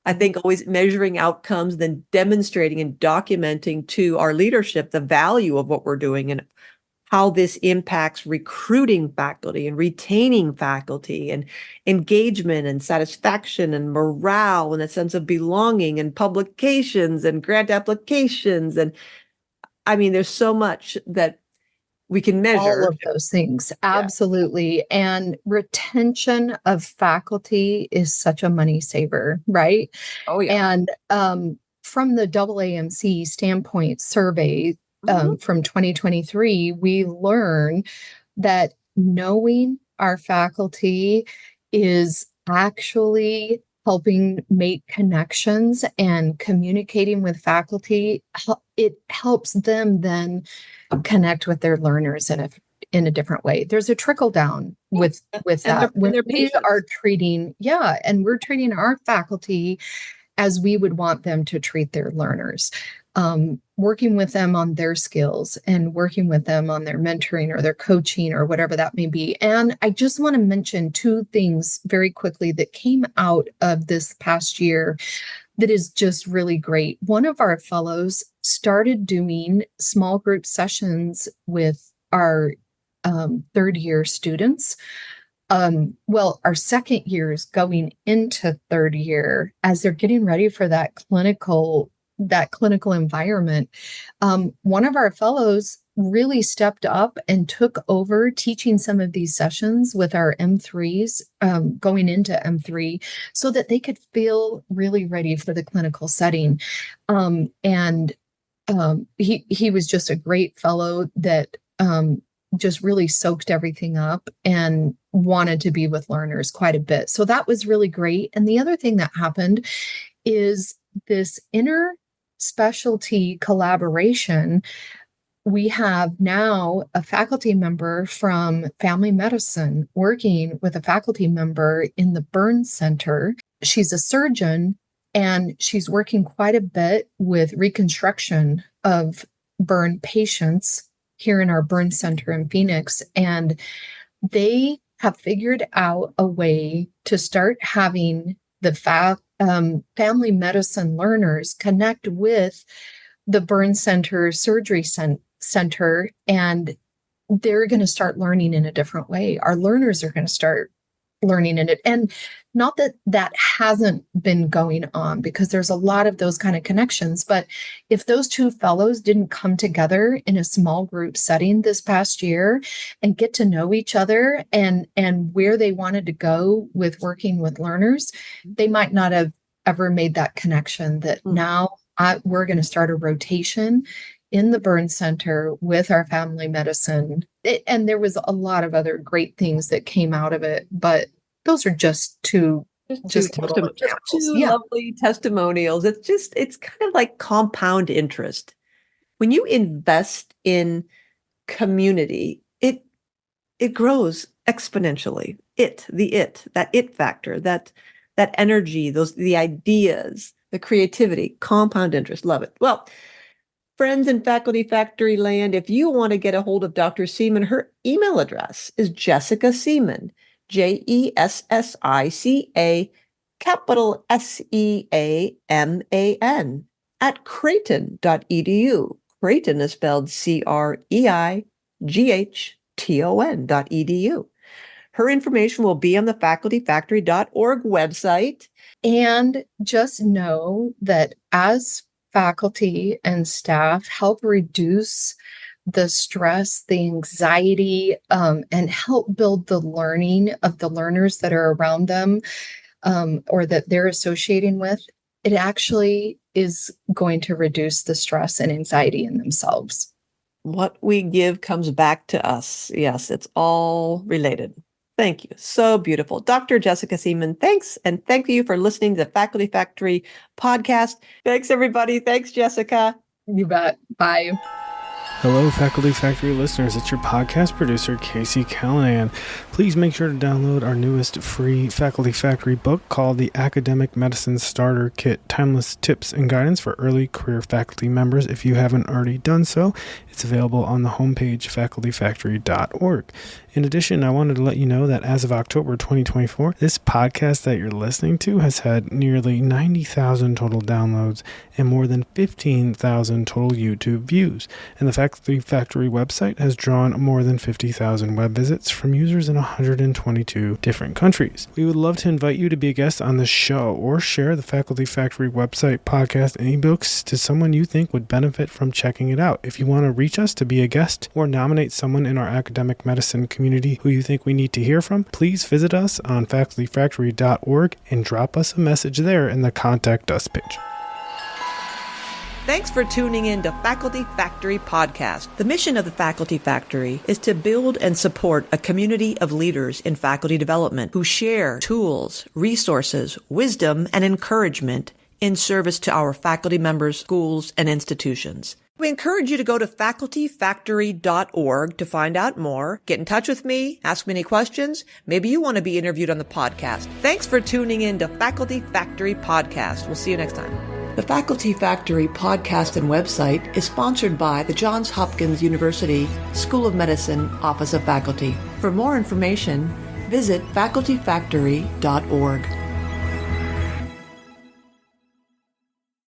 I think always measuring outcomes, then demonstrating and documenting to our leadership the value of what we're doing and how this impacts recruiting faculty and retaining faculty and engagement and satisfaction and morale and a sense of belonging and publications and grant applications. And I mean, there's so much that we can All measure. of those things. Yeah. Absolutely. And retention of faculty is such a money saver, right? Oh, yeah. And from the AAMC standpoint survey Mhm. from 2023, we learn that knowing our faculty is actually helping make connections and communicating with faculty. It helps them then connect with their learners in a different way. There's a trickle down with And that when their we patients. are treating, and we're treating our faculty as we would want them to treat their learners. Working with them on their skills and working with them on their mentoring or their coaching or whatever that may be. And I just want to mention two things very quickly that came out of this past year that is just really great. One of our fellows started doing small group sessions with our third year students. Our second years going into third year as they're getting ready for that clinical environment. One of our fellows really stepped up and took over teaching some of these sessions with our M3s going into M3 so that they could feel really ready for the clinical setting. He was just a great fellow that just really soaked everything up and wanted to be with learners quite a bit. So that was really great. And the other thing that happened is this inner specialty collaboration. We have now a faculty member from family medicine working with a faculty member in the burn center. She's a surgeon and she's working quite a bit with reconstruction of burn patients here in our burn center in Phoenix. And they have figured out a way to start having the family medicine learners connect with the burn center surgery center, and they're going to start learning in a different way. Our learners are going to start learning in it. And not that that hasn't been going on, because there's a lot of those kind of connections. But if those two fellows didn't come together in a small group setting this past year and get to know each other and where they wanted to go with working with learners, they might not have ever made that connection that now we're going to start a rotation in the burn center with our family medicine. And there was a lot of other great things that came out of it, but those are just two examples. Two lovely testimonials. It's kind of like compound interest. When you invest in community, it grows exponentially. That it factor, that energy, the ideas, the creativity, compound interest. Love it. Well, friends in Faculty Factory land, if you want to get a hold of Dr. Seaman, her email address is Jessica Seaman, JESSICA, capital SEAMAN, at Creighton.edu. Creighton is spelled CREIGHTON.edu. Her information will be on the facultyfactory.org website. And just know that as faculty and staff help reduce the stress, the anxiety, and help build the learning of the learners that are around them or that they're associating with, it actually is going to reduce the stress and anxiety in themselves. What we give comes back to us. Yes, it's all related. Thank you. So beautiful. Dr. Jessica Seaman, thanks. And thank you for listening to the Faculty Factory podcast. Thanks, everybody. Thanks, Jessica. You bet. Bye. Hello, Faculty Factory listeners. It's your podcast producer, Casey Callahan. Please make sure to download our newest free Faculty Factory book called The Academic Medicine Starter Kit, Timeless Tips and Guidance for Early Career Faculty Members. If you haven't already done so, it's available on the homepage, facultyfactory.org. In addition, I wanted to let you know that as of October 2024, this podcast that you're listening to has had nearly 90,000 total downloads and more than 15,000 total YouTube views. And the Faculty Factory website has drawn more than 50,000 web visits from users in 122 different countries. We would love to invite you to be a guest on the show or share the Faculty Factory website, podcast, and ebooks to someone you think would benefit from checking it out. If you want to reach us to be a guest or nominate someone in our academic medicine community who you think we need to hear from, please visit us on facultyfactory.org and drop us a message there in the Contact Us page. Thanks for tuning in to Faculty Factory Podcast. The mission of the Faculty Factory is to build and support a community of leaders in faculty development who share tools, resources, wisdom, and encouragement in service to our faculty members, schools, and institutions. We encourage you to go to facultyfactory.org to find out more, get in touch with me, ask me any questions. Maybe you want to be interviewed on the podcast. Thanks for tuning in to Faculty Factory Podcast. We'll see you next time. The Faculty Factory podcast and website is sponsored by the Johns Hopkins University School of Medicine Office of Faculty. For more information, visit facultyfactory.org.